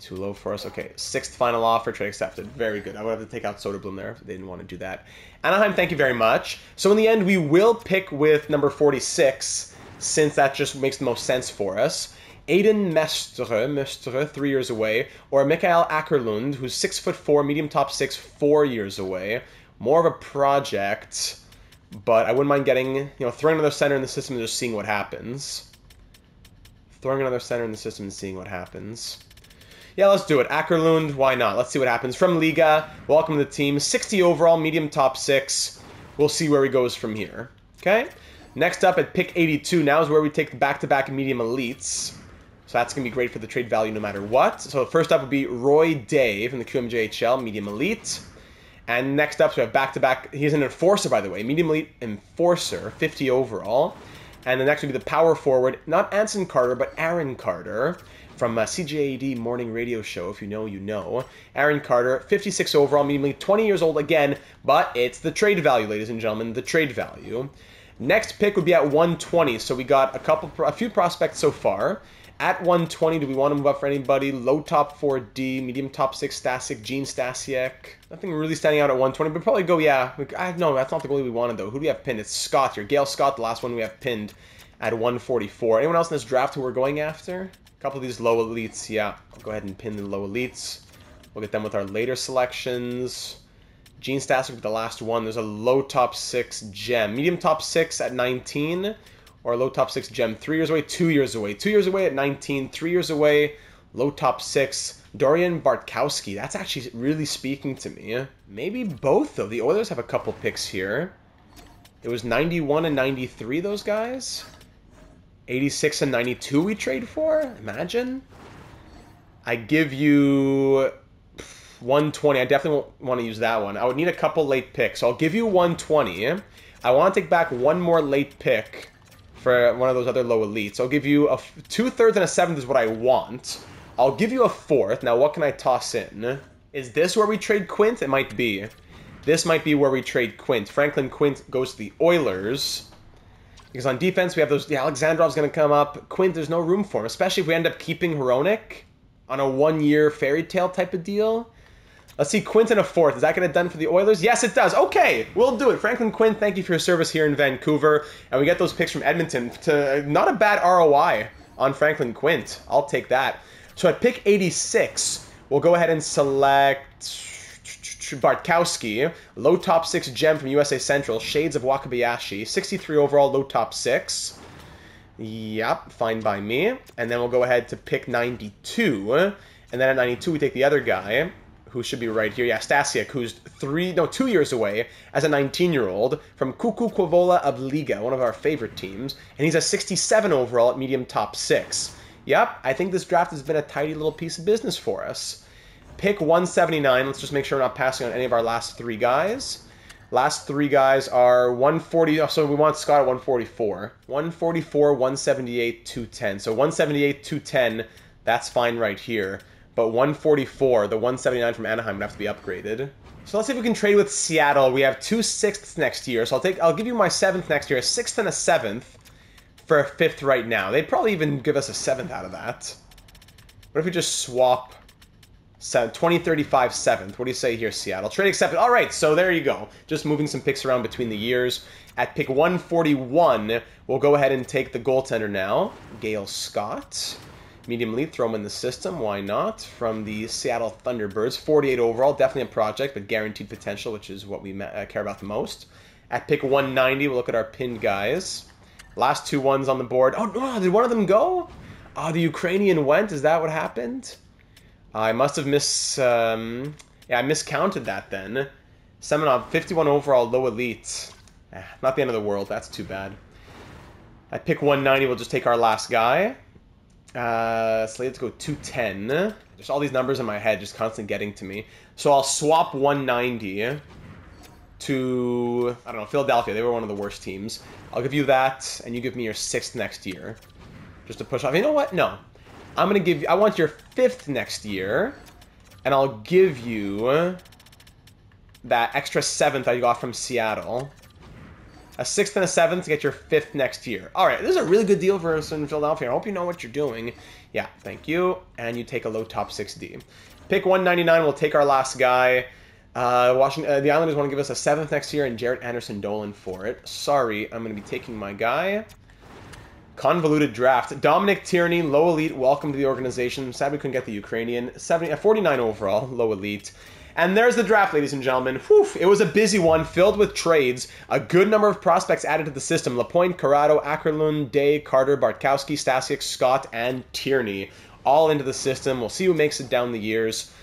Too low for us. Okay, 6th final offer, trade accepted. Very good. I would have to take out Soderblom there if they didn't want to do that. Anaheim, thank you very much. So in the end, we will pick with number 46, since that just makes the most sense for us. Aiden Mestre, 3 years away, or Mikael Ackerlund, who's 6'4", medium top 6, 4 years away. More of a project, but I wouldn't mind getting, throwing another center in the system and just seeing what happens. Yeah, let's do it. Ackerlund, why not? Let's see what happens. From Liga, welcome to the team. 60 overall, medium top 6. We'll see where he goes from here. Okay? Next up at pick 82, now is where we take the back-to-back medium elites. So that's going to be great for the trade value no matter what. So first up would be Roy Day from the QMJHL, medium elite. And next up, so we have back-to-back. He's an enforcer, by the way. Medium elite enforcer, 50 overall. And the next would be the power forward, not Anson Carter, but Aaron Carter from CJAD Morning Radio Show. If you know, you know. Aaron Carter, 56 overall, medium elite, 20 years old again. But it's the trade value, ladies and gentlemen, the trade value. Next pick would be at 120. So we got a few prospects so far. At 120, do we want to move up for anybody? Low top 4D, medium top 6 Stasic, Gene Stasiak. Nothing really standing out at 120, but probably go, yeah. No, that's not the goalie we wanted, though. Who do we have pinned? It's Scott here. Gail Scott, the last one we have pinned at 144. Anyone else in this draft who we're going after? A couple of these low elites, yeah. I'll go ahead and pin the low elites. We'll get them with our later selections. Gene Stasic with the last one. There's a low top 6 gem. Medium top 6 at 19. Or low top 6 gem, 3 years away, 2 years away. 2 years away at 19, 3 years away, low top 6. Dorian Bartkowski, that's actually really speaking to me. Maybe both, though. The Oilers have a couple picks here. It was 91 and 93, those guys. 86 and 92 we trade for? Imagine. I give you 120. I definitely won't want to use that one. I would need a couple late picks. So I'll give you 120. I want to take back one more late pick for one of those other low elites. I'll give you a 2/3 and a 7th is what I want. I'll give you a 4th. Now, what can I toss in? Is this where we trade Quint? It might be. This might be where we trade Quint. Franklin Quint goes to the Oilers. Because on defense, we have those... Yeah, Alexandrov's going to come up. Quint, there's no room for him. Especially if we end up keeping Hronik on a 1-year fairy tale type of deal. Let's see, Quint and a 4th. Is that going to done for the Oilers? Yes, it does. Okay, we'll do it. Franklin Quint, thank you for your service here in Vancouver. And we get those picks from Edmonton to not a bad ROI on Franklin Quint. I'll take that. So at pick 86, we'll go ahead and select Bartkowski, low top 6 gem from USA Central, shades of Wakabayashi, 63 overall, low top 6. Yep, fine by me. And then we'll go ahead to pick 92. And then at 92, we take the other guy, who should be right here. Yeah, Stasiak, who's 2 years away as a 19-year-old from Kuku Kwowola of Liga, one of our favorite teams. And he's a 67 overall at medium top 6. Yep, I think this draft has been a tidy little piece of business for us. Pick 179. Let's just make sure we're not passing on any of our last 3 guys. Last 3 guys are 140. So we want Scott at 144. 144, 178, 210. So 178, 210, that's fine right here. But 144, the 179 from Anaheim would have to be upgraded. So let's see if we can trade with Seattle. We have 2 6ths next year. So I'll give you my 7th next year, a 6th and a 7th for a 5th right now. They'd probably even give us a 7th out of that. What if we just swap 2035 7th? What do you say here, Seattle? Trade accepted. All right, so there you go. Just moving some picks around between the years. At pick 141, we'll go ahead and take the goaltender now, Gale Scott. Medium elite, throw him in the system. Why not? From the Seattle Thunderbirds. 48 overall. Definitely a project, but guaranteed potential, which is what we care about the most. At pick 190, we'll look at our pinned guys. Last 2 ones on the board. Oh, did one of them go? Oh, the Ukrainian went? Is that what happened? I must have I miscounted that then. Semenov, 51 overall, low elite. Not the end of the world. That's too bad. At pick 190, we'll just take our last guy. Slated to go 210. Just all these numbers in my head just constantly getting to me. So I'll swap 190 to, I don't know, Philadelphia. They were one of the worst teams. I'll give you that, and you give me your 6th next year. Just to push off. You know what? No. I'm going to give you, I want your 5th next year, and I'll give you that extra 7th I got from Seattle. A 6th and a 7th to get your 5th next year. All right, this is a really good deal for us in Philadelphia. I hope you know what you're doing. Yeah, thank you. And you take a low top 6D. Pick 199, we'll take our last guy. The Islanders want to give us a 7th next year and Jarrett Anderson-Dolan for it. Sorry, I'm going to be taking my guy. Convoluted draft. Dominic Tierney, low elite, welcome to the organization. Sad we couldn't get the Ukrainian. 49 overall, low elite. And there's the draft, ladies and gentlemen. Whew, it was a busy one, filled with trades. A good number of prospects added to the system. Lapointe, Corrado, Ackerlund, Day, Carter, Bartkowski, Stasiak, Scott, and Tierney. All into the system. We'll see who makes it down the years.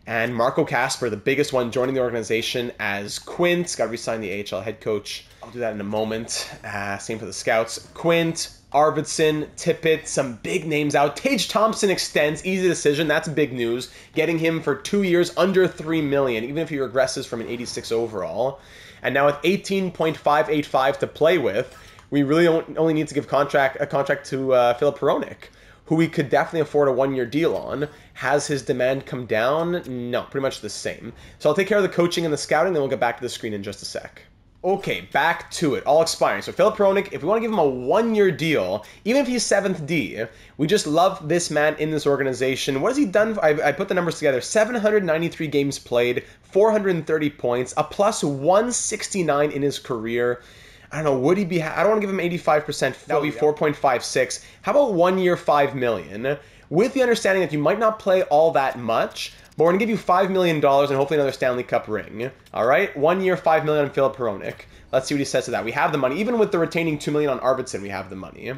And Marco Kasper, the biggest one, joining the organization as Quint. Got to re-sign the AHL head coach. I'll do that in a moment. Same for the scouts. Quint, Arvidsson, Tippett, some big names out. Tage Thompson extends, easy decision. That's big news. Getting him for 2 years under $3 million, even if he regresses from an 86 overall. And now with 18.585 to play with, we really only need to give a contract to Filip Hronek, who we could definitely afford a 1-year deal on. Has his demand come down? No, pretty much the same. So I'll take care of the coaching and the scouting, then we'll get back to the screen in just a sec. Okay, back to it. All expiring. So Filip Hronek, if we want to give him a 1-year deal, even if he's 7th D, we just love this man in this organization. What has he done? I put the numbers together. 793 games played, 430 points, a plus 169 in his career. I don't know, would he be... I don't want to give him 85%. That would be 4.56. How about 1 year, $5 million? With the understanding that you might not play all that much, but we're going to give you $5 million and hopefully another Stanley Cup ring. All right? 1 year, $5 million on Filip Hronek. Let's see what he says to that. We have the money. Even with the retaining $2 million on Arvidsson, we have the money.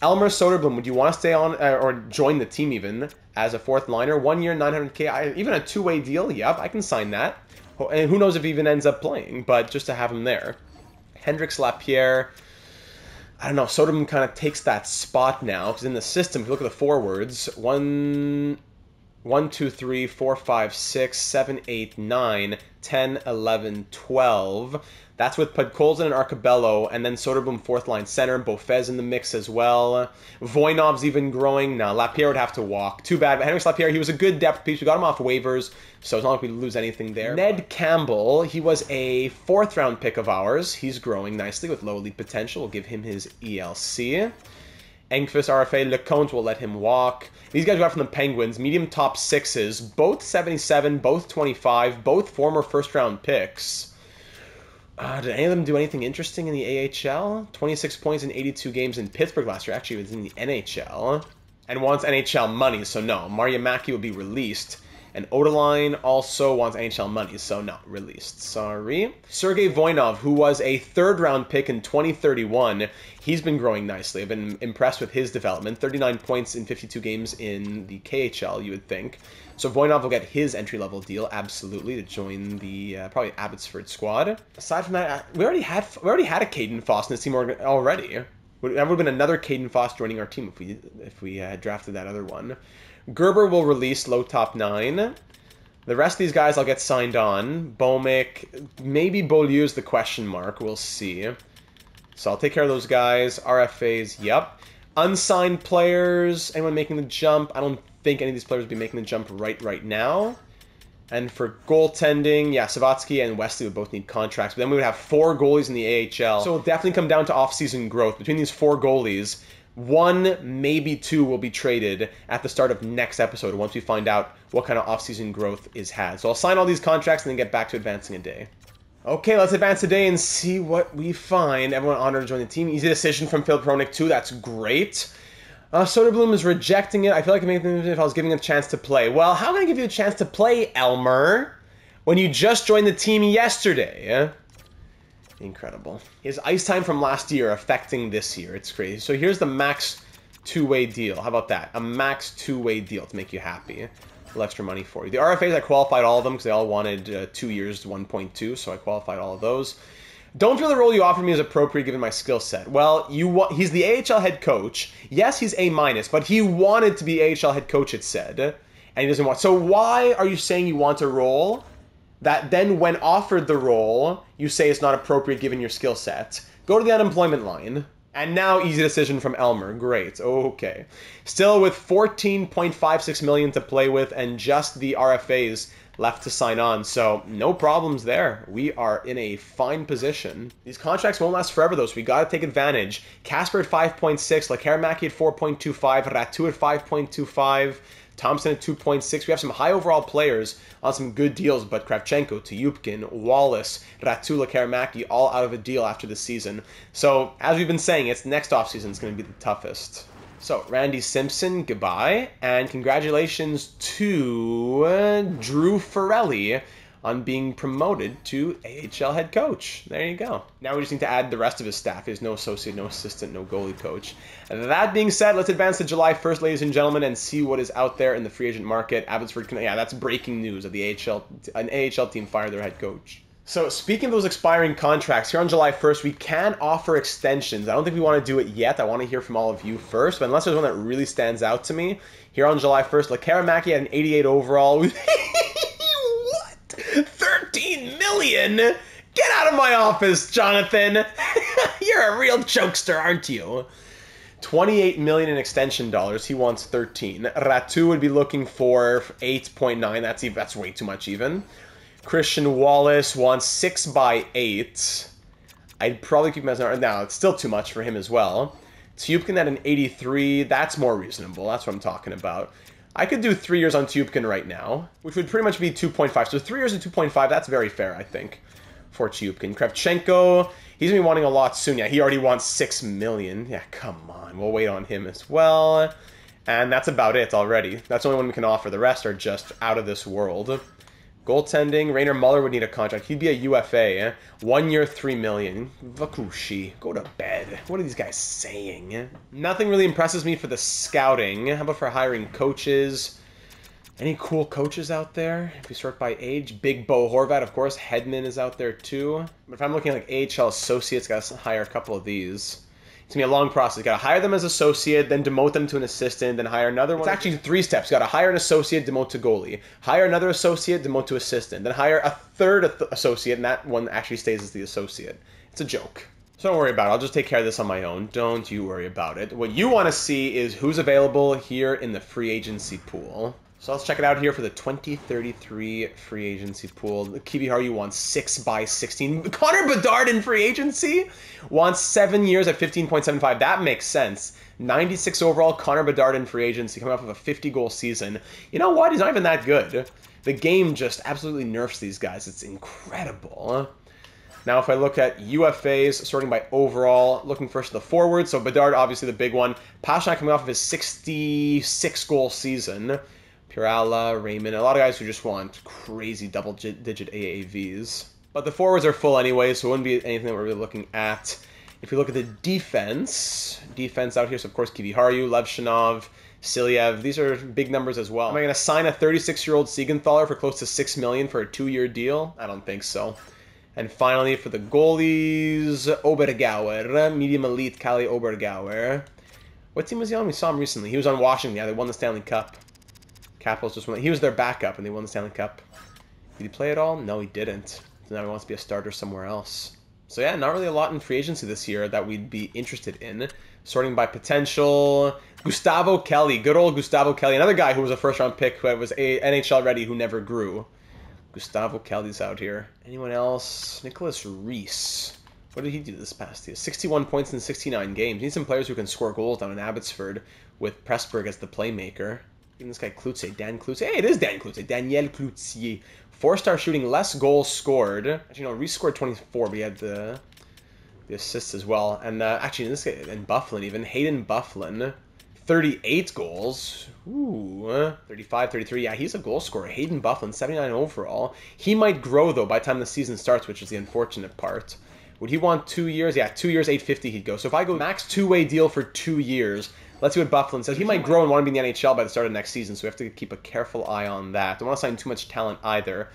Elmer Soderblom, would you want to stay on or join the team even as a 4th liner? 1 year, $900K. Even a 2-way deal? Yep, I can sign that. And who knows if he even ends up playing, but just to have him there. Hendrix Lapierre, I don't know, Soderblom kind of takes that spot now, because in the system, if you look at the forwards, 1, 2, 3, 4, 5, 6, 7, 8, 9, 10, 11, 12. That's with Podkolzin and Arcabello, and then Soderblom 4th line center, Beaufez in the mix as well. Voinov's even growing. Now, Lapierre would have to walk. Too bad, but Hendrix Lapierre, he was a good depth piece. We got him off waivers, so it's not like we lose anything there. Ned Campbell, he was a 4th round pick of ours. He's growing nicely with low elite potential. We'll give him his ELC. Engqvist, RFA, LeConte will let him walk. These guys got from the Penguins, medium top 6s, both 77, both 25, both former 1st round picks. Did any of them do anything interesting in the AHL? 26 points in 82 games in Pittsburgh last year. Actually, he was in the NHL. And wants NHL money, so no. Mario Mackey will be released. And Odeline also wants NHL money, so not released. Sorry. Sergei Voinov, who was a third-round pick in 2031, he's been growing nicely. I've been impressed with his development. 39 points in 52 games in the KHL, you would think. So Voinov will get his entry-level deal, absolutely, to join the probably Abbotsford squad. Aside from that, we already had a Caden Foss in this team already. That would have been another Caden Foss joining our team if we had drafted that other one. Gerber will release low top 9. The rest of these guys I'll get signed on. Bomick, maybe Beaulieu's the question mark. We'll see. So I'll take care of those guys. RFAs, yep. Unsigned players, anyone making the jump? I don't think any of these players will be making the jump right now. And for goaltending, yeah, Savatsky and Wesley would both need contracts. But then we would have 4 goalies in the AHL. So it'll definitely come down to off-season growth. Between these 4 goalies, 1, maybe 2 will be traded at the start of next episode once we find out what kind of off-season growth is had. So I'll sign all these contracts and then get back to advancing a day. Okay, let's advance today and see what we find. Everyone honored to join the team. Easy decision from Phil Pronik too. That's great. Soderblom is rejecting it. I feel like if I was giving him a chance to play. Well, how can I give you a chance to play, Elmer, when you just joined the team yesterday? Incredible. His ice time from last year affecting this year. It's crazy. So here's the max 2-way deal. How about that? A max 2-way deal to make you happy. A little extra money for you. The RFAs, I qualified all of them because they all wanted 2 years, 1.2, so I qualified all of those. Don't feel the role you offered me is appropriate given my skill set. Well, he's the AHL head coach. Yes, he's A-, but he wanted to be AHL head coach, it said. And he doesn't want... So why are you saying you want a role that then when offered the role, you say it's not appropriate given your skill set? Go to the unemployment line. And now easy decision from Elmer. Great. Okay. Still with $14.56 million to play with and just the RFAs left to sign on, so no problems there. We are in a fine position. These contracts won't last forever though, so we gotta take advantage. Casper at 5.6, Lekaramaki at 4.25, Ratu at 5.25, Thompson at 2.6. We have some high overall players on some good deals, but Kravchenko, Tyupkin, Wallace, Ratu, Lekaramaki, all out of a deal after the season. So, as we've been saying, it's next offseason is going to be the toughest. So, Randy Simpson, goodbye, and congratulations to Drew Farrelly on being promoted to AHL head coach. There you go. Now we just need to add the rest of his staff. There's no associate, no assistant, no goalie coach. That being said, let's advance to July 1st, ladies and gentlemen, and see what is out there in the free agent market. Abbotsford, yeah, that's breaking news of the AHL. An AHL team fired their head coach. So speaking of those expiring contracts, here on July 1st, we can offer extensions. I don't think we want to do it yet. I want to hear from all of you first, but unless there's one that really stands out to me, here on July 1st, Lekaramaki had an 88 overall. What? 13 million? Get out of my office, Jonathan. You're a real jokester, aren't you? 28 million in extension dollars. He wants 13. Ratu would be looking for 8.9. That's way too much even. Christian Wallace wants 6 by 8. I'd probably keep him as an... Now, it's still too much for him as well. Tyupkin at an 83. That's more reasonable. That's what I'm talking about. I could do 3 years on Tyupkin right now, which would pretty much be 2.5. So 3 years at 2.5, that's very fair, I think, for Tyupkin. Kravchenko, he's going to be wanting a lot soon. Yeah, he already wants 6 million. Yeah, come on. We'll wait on him as well. And that's about it already. That's the only one we can offer. The rest are just out of this world. Goaltending, Rainer Muller would need a contract. He'd be a UFA. 1 year, 3 million. Vakushi, go to bed. What are these guys saying? Nothing really impresses me for the scouting. How about for hiring coaches? Any cool coaches out there? If we sort by age, Big Bo Horvat, of course. Hedman is out there too. But if I'm looking at like AHL associates, gotta hire a couple of these. It's gonna be a long process. You gotta hire them as associate, then demote them to an assistant, then hire another one. It's actually 3 steps. You gotta hire an associate, demote to goalie. Hire another associate, demote to assistant. Then hire a third associate, and that one actually stays as the associate. It's a joke. So don't worry about it. I'll just take care of this on my own. Don't you worry about it. What you want to see is who's available here in the free agency pool. So let's check it out here for the 2033 free agency pool. Kiwi Haru wants 6 by 16. Connor Bedard in free agency wants 7 years at 15.75. That makes sense. 96 overall, Connor Bedard in free agency, coming off of a 50-goal season. You know what? He's not even that good. The game just absolutely nerfs these guys. It's incredible. Now, if I look at UFAs, sorting by overall, looking first at the forward. So Bedard, obviously the big one. Pastrnak coming off of his 66-goal season. Pirala, Raymond, a lot of guys who just want crazy double-digit AAVs. But the forwards are full anyway, so it wouldn't be anything that we're really looking at. If we look at the defense out here, so of course Kiviharyu, Levshinov, Silyev, these are big numbers as well. Am I going to sign a 36-year-old Siegenthaler for close to $6 million for a 2-year deal? I don't think so. And finally, for the goalies, Obergauer, medium elite Kalle Obergauer. What team was he on? We saw him recently. He was on Washington. Yeah, they won the Stanley Cup. Capitals just won. He was their backup, and they won the Stanley Cup. Did he play at all? No, he didn't. So now he wants to be a starter somewhere else. So yeah, not really a lot in free agency this year that we'd be interested in. Sorting by potential. Gustavo Kelly, good old Gustavo Kelly. Another guy who was a first-round pick who was NHL ready who never grew. Gustavo Kelly's out here. Anyone else? Nicholas Reese. What did he do this past year? 61 points in 69 games. Need some players who can score goals down in Abbotsford with Pressburg as the playmaker. Even this guy Cloutier, Dan Cloutier. Hey, it is Dan Cloutier. Daniel Cloutier. 4-star shooting, less goals scored. Actually, no, Reese scored 24, but he had the assists as well. And actually, in this guy, in Bufflin even, Hayden Bufflin, 38 goals. Ooh, 35, 33. Yeah, he's a goal scorer. Hayden Bufflin, 79 overall. He might grow, though, by the time the season starts, which is the unfortunate part. Would he want 2 years? Yeah, 2 years, 850 he'd go. So if I go max two-way deal for 2 years, let's see what Bufflin says. He might grow and want to be in the NHL by the start of next season, so we have to keep a careful eye on that. Don't want to sign too much talent either.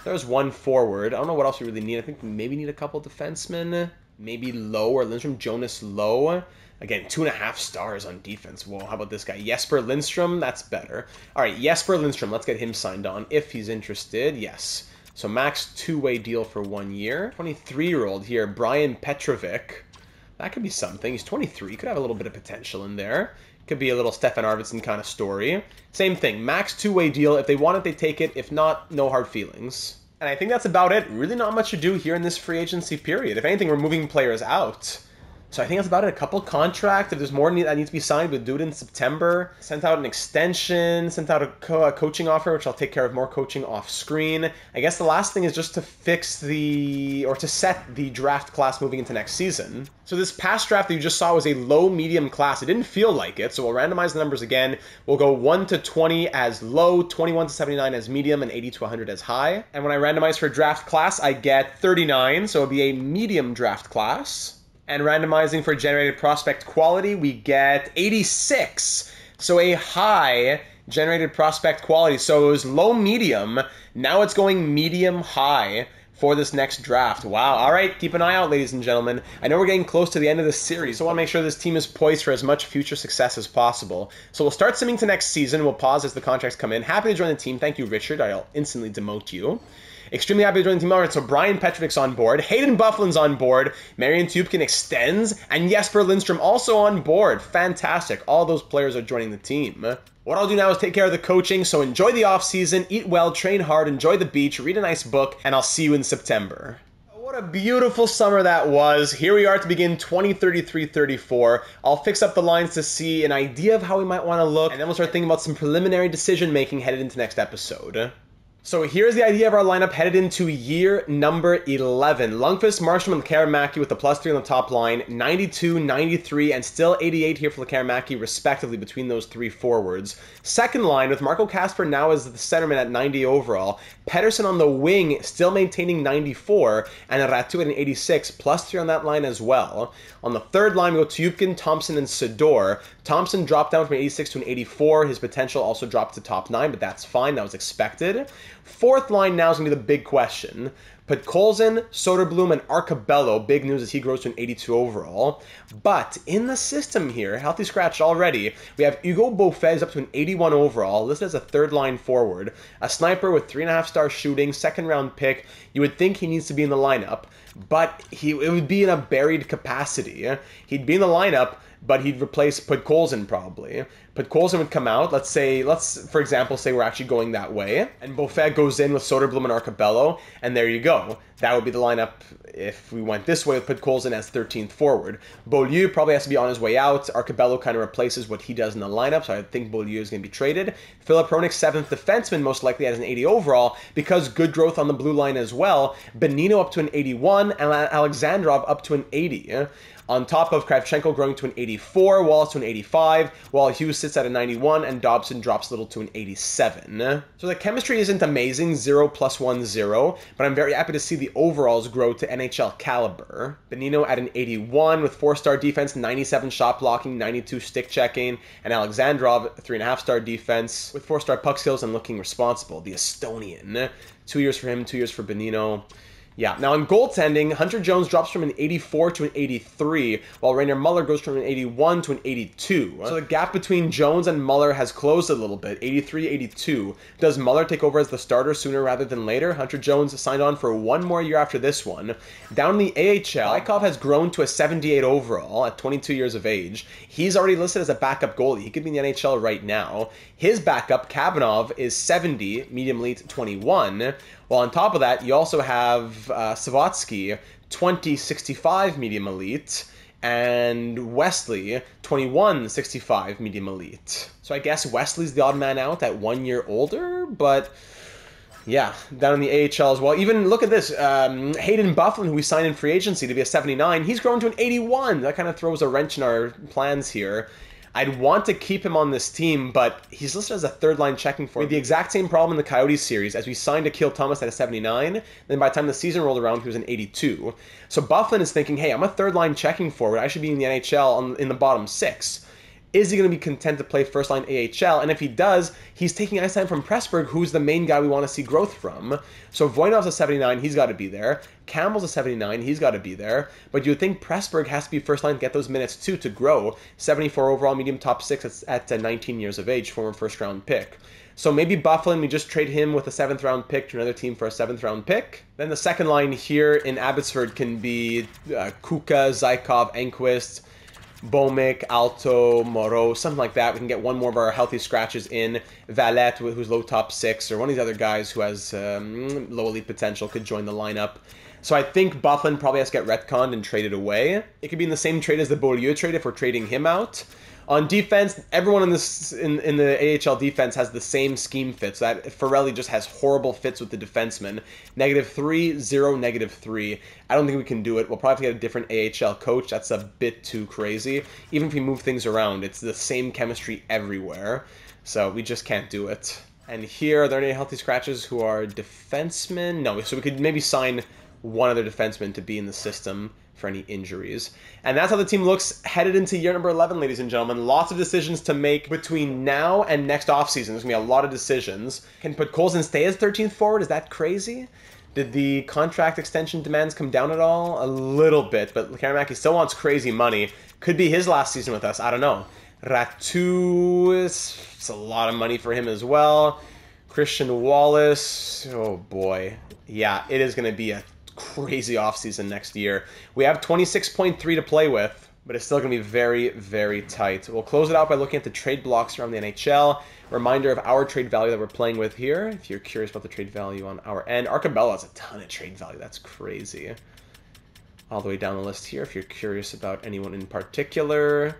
There's one forward. I don't know what else we really need. I think we maybe need a couple defensemen. Maybe Lowe or Lindstrom. Jonas Lowe. Again, 2.5 stars on defense. Whoa, how about this guy? Jesper Lindstrom? That's better. All right, Jesper Lindstrom. Let's get him signed on if he's interested. Yes. So max two-way deal for 1 year. 23-year-old here, Brian Petrovic. That could be something. He's 23. Could have a little bit of potential in there. Could be a little Stefan Arvidsson kind of story. Same thing. Max two-way deal. If they want it, they take it. If not, no hard feelings. And I think that's about it. Really not much to do here in this free agency period. If anything, we're moving players out. So I think that's about it. A couple contracts. If there's more that needs to be signed, we'll do it in September. Sent out an extension. Sent out a coaching offer, which I'll take care of more coaching off screen. I guess the last thing is just to fix to set the draft class moving into next season. So this past draft that you just saw was a low-medium class. It didn't feel like it, so we'll randomize the numbers again. We'll go 1 to 20 as low, 21 to 79 as medium, and 80 to 100 as high. And when I randomize for draft class, I get 39, so it'll be a medium draft class. And randomizing for generated prospect quality, we get 86. So a high generated prospect quality. So it was low-medium. Now it's going medium-high for this next draft. Wow. All right. Keep an eye out, ladies and gentlemen. I know we're getting close to the end of this series, so I want to make sure this team is poised for as much future success as possible. So we'll start simming to next season. We'll pause as the contracts come in. Happy to join the team. Thank you, Richard. I'll instantly demote you. Extremely happy to join the team. All right, so Brian Petrovic's on board. Hayden Bufflin's on board. Marian Tupkin extends. And Jesper Lindstrom also on board. Fantastic. All those players are joining the team. What I'll do now is take care of the coaching. So enjoy the off-season, eat well, train hard, enjoy the beach, read a nice book, and I'll see you in September. What a beautiful summer that was. Here we are to begin 2033-34. I'll fix up the lines to see an idea of how we might want to look, and then we'll start thinking about some preliminary decision-making headed into next episode. So here's the idea of our lineup headed into year number 11. Lundqvist, Marshall, and Lekaramaki with the +3 on the top line, 92, 93, and still 88 here for Lekaramaki, respectively, between those three forwards. Second line with Marco Kasper now as the centerman at 90 overall. Pettersson on the wing, still maintaining 94, and Ratu at an 86, +3 on that line as well. On the third line, we go Tupkin, Thompson, and Sador. Thompson dropped down from an 86 to an 84. His potential also dropped to top 9, but that's fine. That was expected. Fourth line now is going to be the big question. Podkolzin, Soderblom, and Arcabello. Big news as he grows to an 82 overall. But in the system here, healthy scratch already, we have Hugo Beaufet up to an 81 overall, listed as a third-line forward. A sniper with 3.5-star shooting, second-round pick. You would think he needs to be in the lineup, but it would be in a buried capacity. He'd be in the lineup, but he'd replace Podkolzin probably. Podkolzin would come out, let's for example, say we're actually going that way, and Beaufet goes in with Soderblom and Arcabello, and there you go. That would be the lineup if we went this way with Podkolzin as 13th forward. Beaulieu probably has to be on his way out. Arcabello kind of replaces what he does in the lineup, so I think Beaulieu is going to be traded. Philip Hronik, 7th defenseman, most likely has an 80 overall, because good growth on the blue line as well. Benino up to an 81, and Alexandrov up to an 80. On top of Kravchenko growing to an 84, Wallace to an 85, while Hughes sits at a 91, and Dobson drops a little to an 87. So the chemistry isn't amazing, 0 + 1, 0, but I'm very happy to see the overalls grow to NHL caliber. Bonino at an 81 with 4-star defense, 97 shot blocking, 92 stick checking, and Alexandrov, 3.5-star defense with 4-star puck skills and looking responsible. The Estonian. 2 years for him, 2 years for Bonino. Yeah, now in goaltending, Hunter Jones drops from an 84 to an 83, while Rainer Muller goes from an 81 to an 82. So the gap between Jones and Muller has closed a little bit, 83-82. Does Muller take over as the starter sooner rather than later? Hunter Jones signed on for 1 more year after this one. Down in the AHL, Lykov has grown to a 78 overall at 22 years of age. He's already listed as a backup goalie. He could be in the NHL right now. His backup, Kabanov, is 70, medium elite 21. While on top of that, you also have Savotsky, 20-65 medium elite, and Wesley, 21-65 medium elite. So I guess Wesley's the odd man out at 1 year older, but yeah, down in the AHL as well. Even look at this, Hayden Bufflin, who we signed in free agency to be a 79, he's grown to an 81. That kind of throws a wrench in our plans here. I'd want to keep him on this team, but he's listed as a third-line checking forward. We had the exact same problem in the Coyotes series, as we signed Akil Thomas at a 79, then by the time the season rolled around, he was an 82. So Bufflin is thinking, hey, I'm a third-line checking forward. I should be in the NHL in the bottom 6. Is he going to be content to play first-line AHL? And if he does, he's taking ice time from Pressburg, who's the main guy we want to see growth from. So Voinov's a 79, he's got to be there. Campbell's a 79, he's got to be there. But you would think Pressburg has to be first-line to get those minutes, too, to grow. 74 overall, medium top 6 at 19 years of age, former first-round pick. So maybe Bufflin, we just trade him with a 7th-round pick to another team for a 7th-round pick. Then the second line here in Abbotsford can be Kuka, Zykov, Enquist, Bomick, Alto, Moreau, something like that. We can get one more of our healthy scratches in. Valette, who's low top 6, or one of these other guys who has low elite potential could join the lineup. So I think Bufflin probably has to get retconned and traded away. It could be in the same trade as the Beaulieu trade if we're trading him out. On defense, everyone in the AHL defense has the same scheme fit. So that Ferrelli just has horrible fits with the defensemen. -3, 0, -3. I don't think we can do it. We'll probably have to get a different AHL coach. That's a bit too crazy. Even if we move things around, it's the same chemistry everywhere. So we just can't do it. And here, are there any healthy scratches who are defensemen? No, so we could maybe sign one other defenseman to be in the system for any injuries. And that's how the team looks headed into year number 11, ladies and gentlemen. Lots of decisions to make between now and next offseason. There's going to be a lot of decisions. Can Podkolzin stay as 13th forward? Is that crazy? Did the contract extension demands come down at all? A little bit, but Karamaki still wants crazy money. Could be his last season with us. I don't know. Ratu, it's a lot of money for him as well. Christian Wallace, oh boy. Yeah, it is going to be a crazy offseason next year. We have 26.3 to play with, but it's still going to be very, very tight. We'll close it out by looking at the trade blocks around the NHL. Reminder of our trade value that we're playing with here, if you're curious about the trade value on our end. Arcabella has a ton of trade value. That's crazy. All the way down the list here, if you're curious about anyone in particular.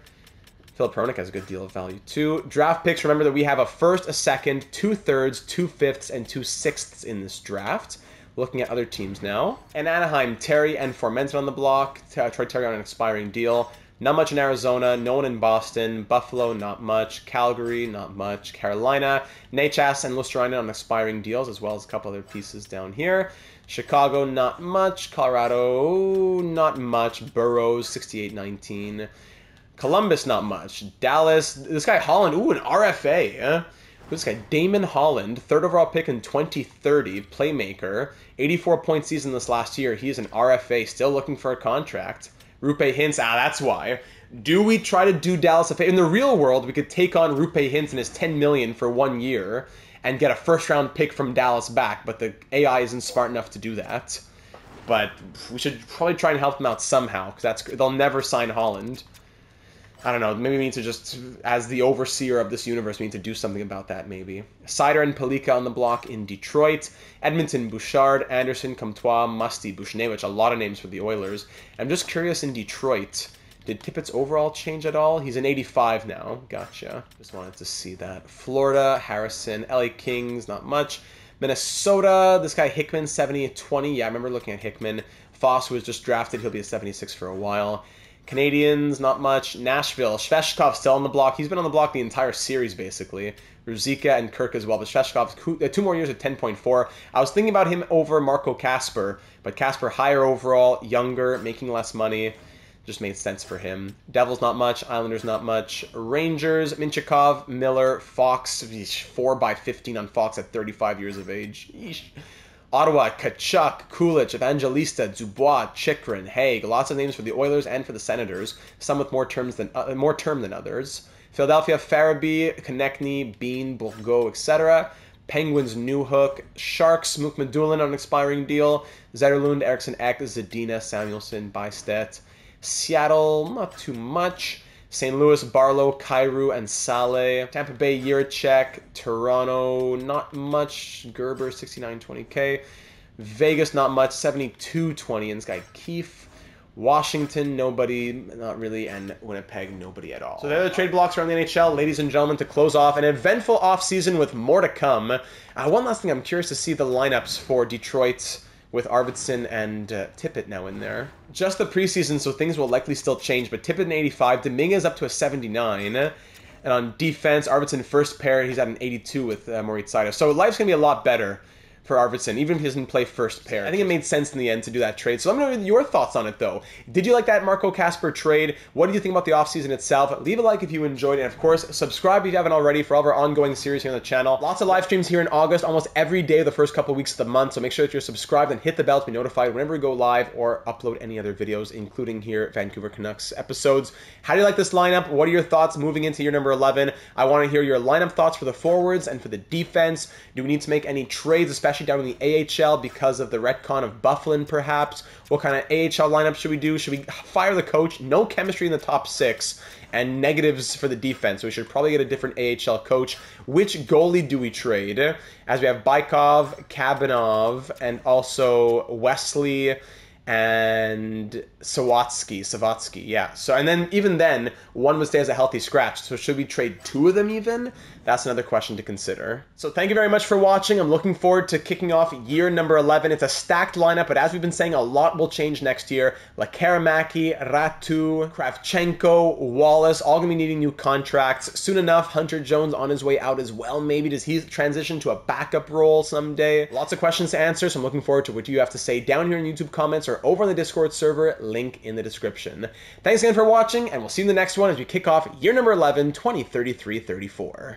Philip Hronik has a good deal of value too. Draft picks, remember that we have a first, a second, 2/3, 2/5, and 2/6 in this draft. Looking at other teams now. And Anaheim, Terry and Formenton on the block. Troy Terry on an expiring deal. Not much in Arizona. No one in Boston. Buffalo, not much. Calgary, not much. Carolina, Nechas and Lustrina on expiring deals, as well as a couple other pieces down here. Chicago, not much. Colorado, not much. Burrows, 68-19. Columbus, not much. Dallas, this guy Holland, ooh, an RFA. Eh? This guy, Damon Holland, 3rd overall pick in 2030, playmaker, 84-point season this last year. He is an RFA, still looking for a contract. Rupe Hintz, that's why. Do we try to do Dallas a favor? In the real world, we could take on Rupe Hintz and his $10 million for 1 year and get a first-round pick from Dallas back, but the AI isn't smart enough to do that. But we should probably try and help them out somehow, because they'll never sign Holland. I don't know, maybe we need to just, as the overseer of this universe, we need to do something about that, maybe. Sider and Palika on the block in Detroit. Edmonton, Bouchard, Anderson, Comtois, Musty, Bushnevich, a lot of names for the Oilers. I'm just curious in Detroit, did Tippett's overall change at all? He's an 85 now. Gotcha. Just wanted to see that. Florida, Harrison, LA Kings, not much. Minnesota, this guy Hickman, 70-20. Yeah, I remember looking at Hickman. Foss was just drafted. He'll be a 76 for a while. Canadians, not much. Nashville, Sveshkov still on the block. He's been on the block the entire series, basically. Ruzicka and Kirk as well, but Sveshkov, 2 more years at 10.4. I was thinking about him over Marco Kasper, but Kasper higher overall, younger, making less money. Just made sense for him. Devils, not much. Islanders, not much. Rangers, Minchikov, Miller, Fox, 4/15 on Fox at 35 years of age. Yeesh. Ottawa, Kachuk, Kulich, Evangelista, Dubois, Chikrin, Haig. Lots of names for the Oilers and for the Senators. Some with more term than others. Philadelphia, Farabee, Konechny, Bean, Bourgault, etc. Penguins, Newhook. Sharks, Mukmadulin on an expiring deal. Zetterlund, Eriksson Ek, Zadina, Samuelson, Bystedt. Seattle, not too much. St. Louis, Barlow, Kyrou, and Saleh. Tampa Bay, Yurchek. Toronto, not much. Gerber, 69.20K. Vegas, not much. 72.20. And this guy, Keefe. Washington, nobody, not really. And Winnipeg, nobody at all. So there are the trade blocks around the NHL, ladies and gentlemen, to close off an eventful offseason with more to come. One last thing, I'm curious to see the lineups for Detroit with Arvidsson and Tippett now in there. Just the preseason, so things will likely still change, but Tippett an 85, Dominguez up to a 79, and on defense, Arvidsson first pair, he's at an 82 with Moritz Seider. So life's going to be a lot better for Arvidsson, even if he doesn't play first pair. I think it made sense in the end to do that trade. So let me know your thoughts on it, though. Did you like that Marco Kasper trade? What do you think about the offseason itself? Leave a like if you enjoyed it. And of course, subscribe if you haven't already for all of our ongoing series here on the channel. Lots of live streams here in August, almost every day the first couple of weeks of the month. So make sure that you're subscribed and hit the bell to be notified whenever we go live or upload any other videos, including here Vancouver Canucks episodes. How do you like this lineup? What are your thoughts moving into year number 11? I want to hear your lineup thoughts for the forwards and for the defense. Do we need to make any trades, especially down in the AHL? Because of the retcon of Bufflin, perhaps? What kind of AHL lineup should we do? Should we fire the coach? No chemistry in the top 6 and negatives for the defense. So we should probably get a different AHL coach. Which goalie do we trade? As we have Bykov, Kabanov, and also Wesley and Savatsky, yeah. So, and then even then, one would stay as a healthy scratch. So should we trade 2 of them even? That's another question to consider. So thank you very much for watching. I'm looking forward to kicking off year number 11. It's a stacked lineup, but as we've been saying, a lot will change next year. Lekaramaki, Ratu, Kravchenko, Wallace, all going to be needing new contracts. Soon enough, Hunter Jones on his way out as well. Maybe does he transition to a backup role someday? Lots of questions to answer, so I'm looking forward to what you have to say down here in YouTube comments or over on the Discord server, link in the description. Thanks again for watching, and we'll see you in the next one as we kick off year number 11, 2033-34.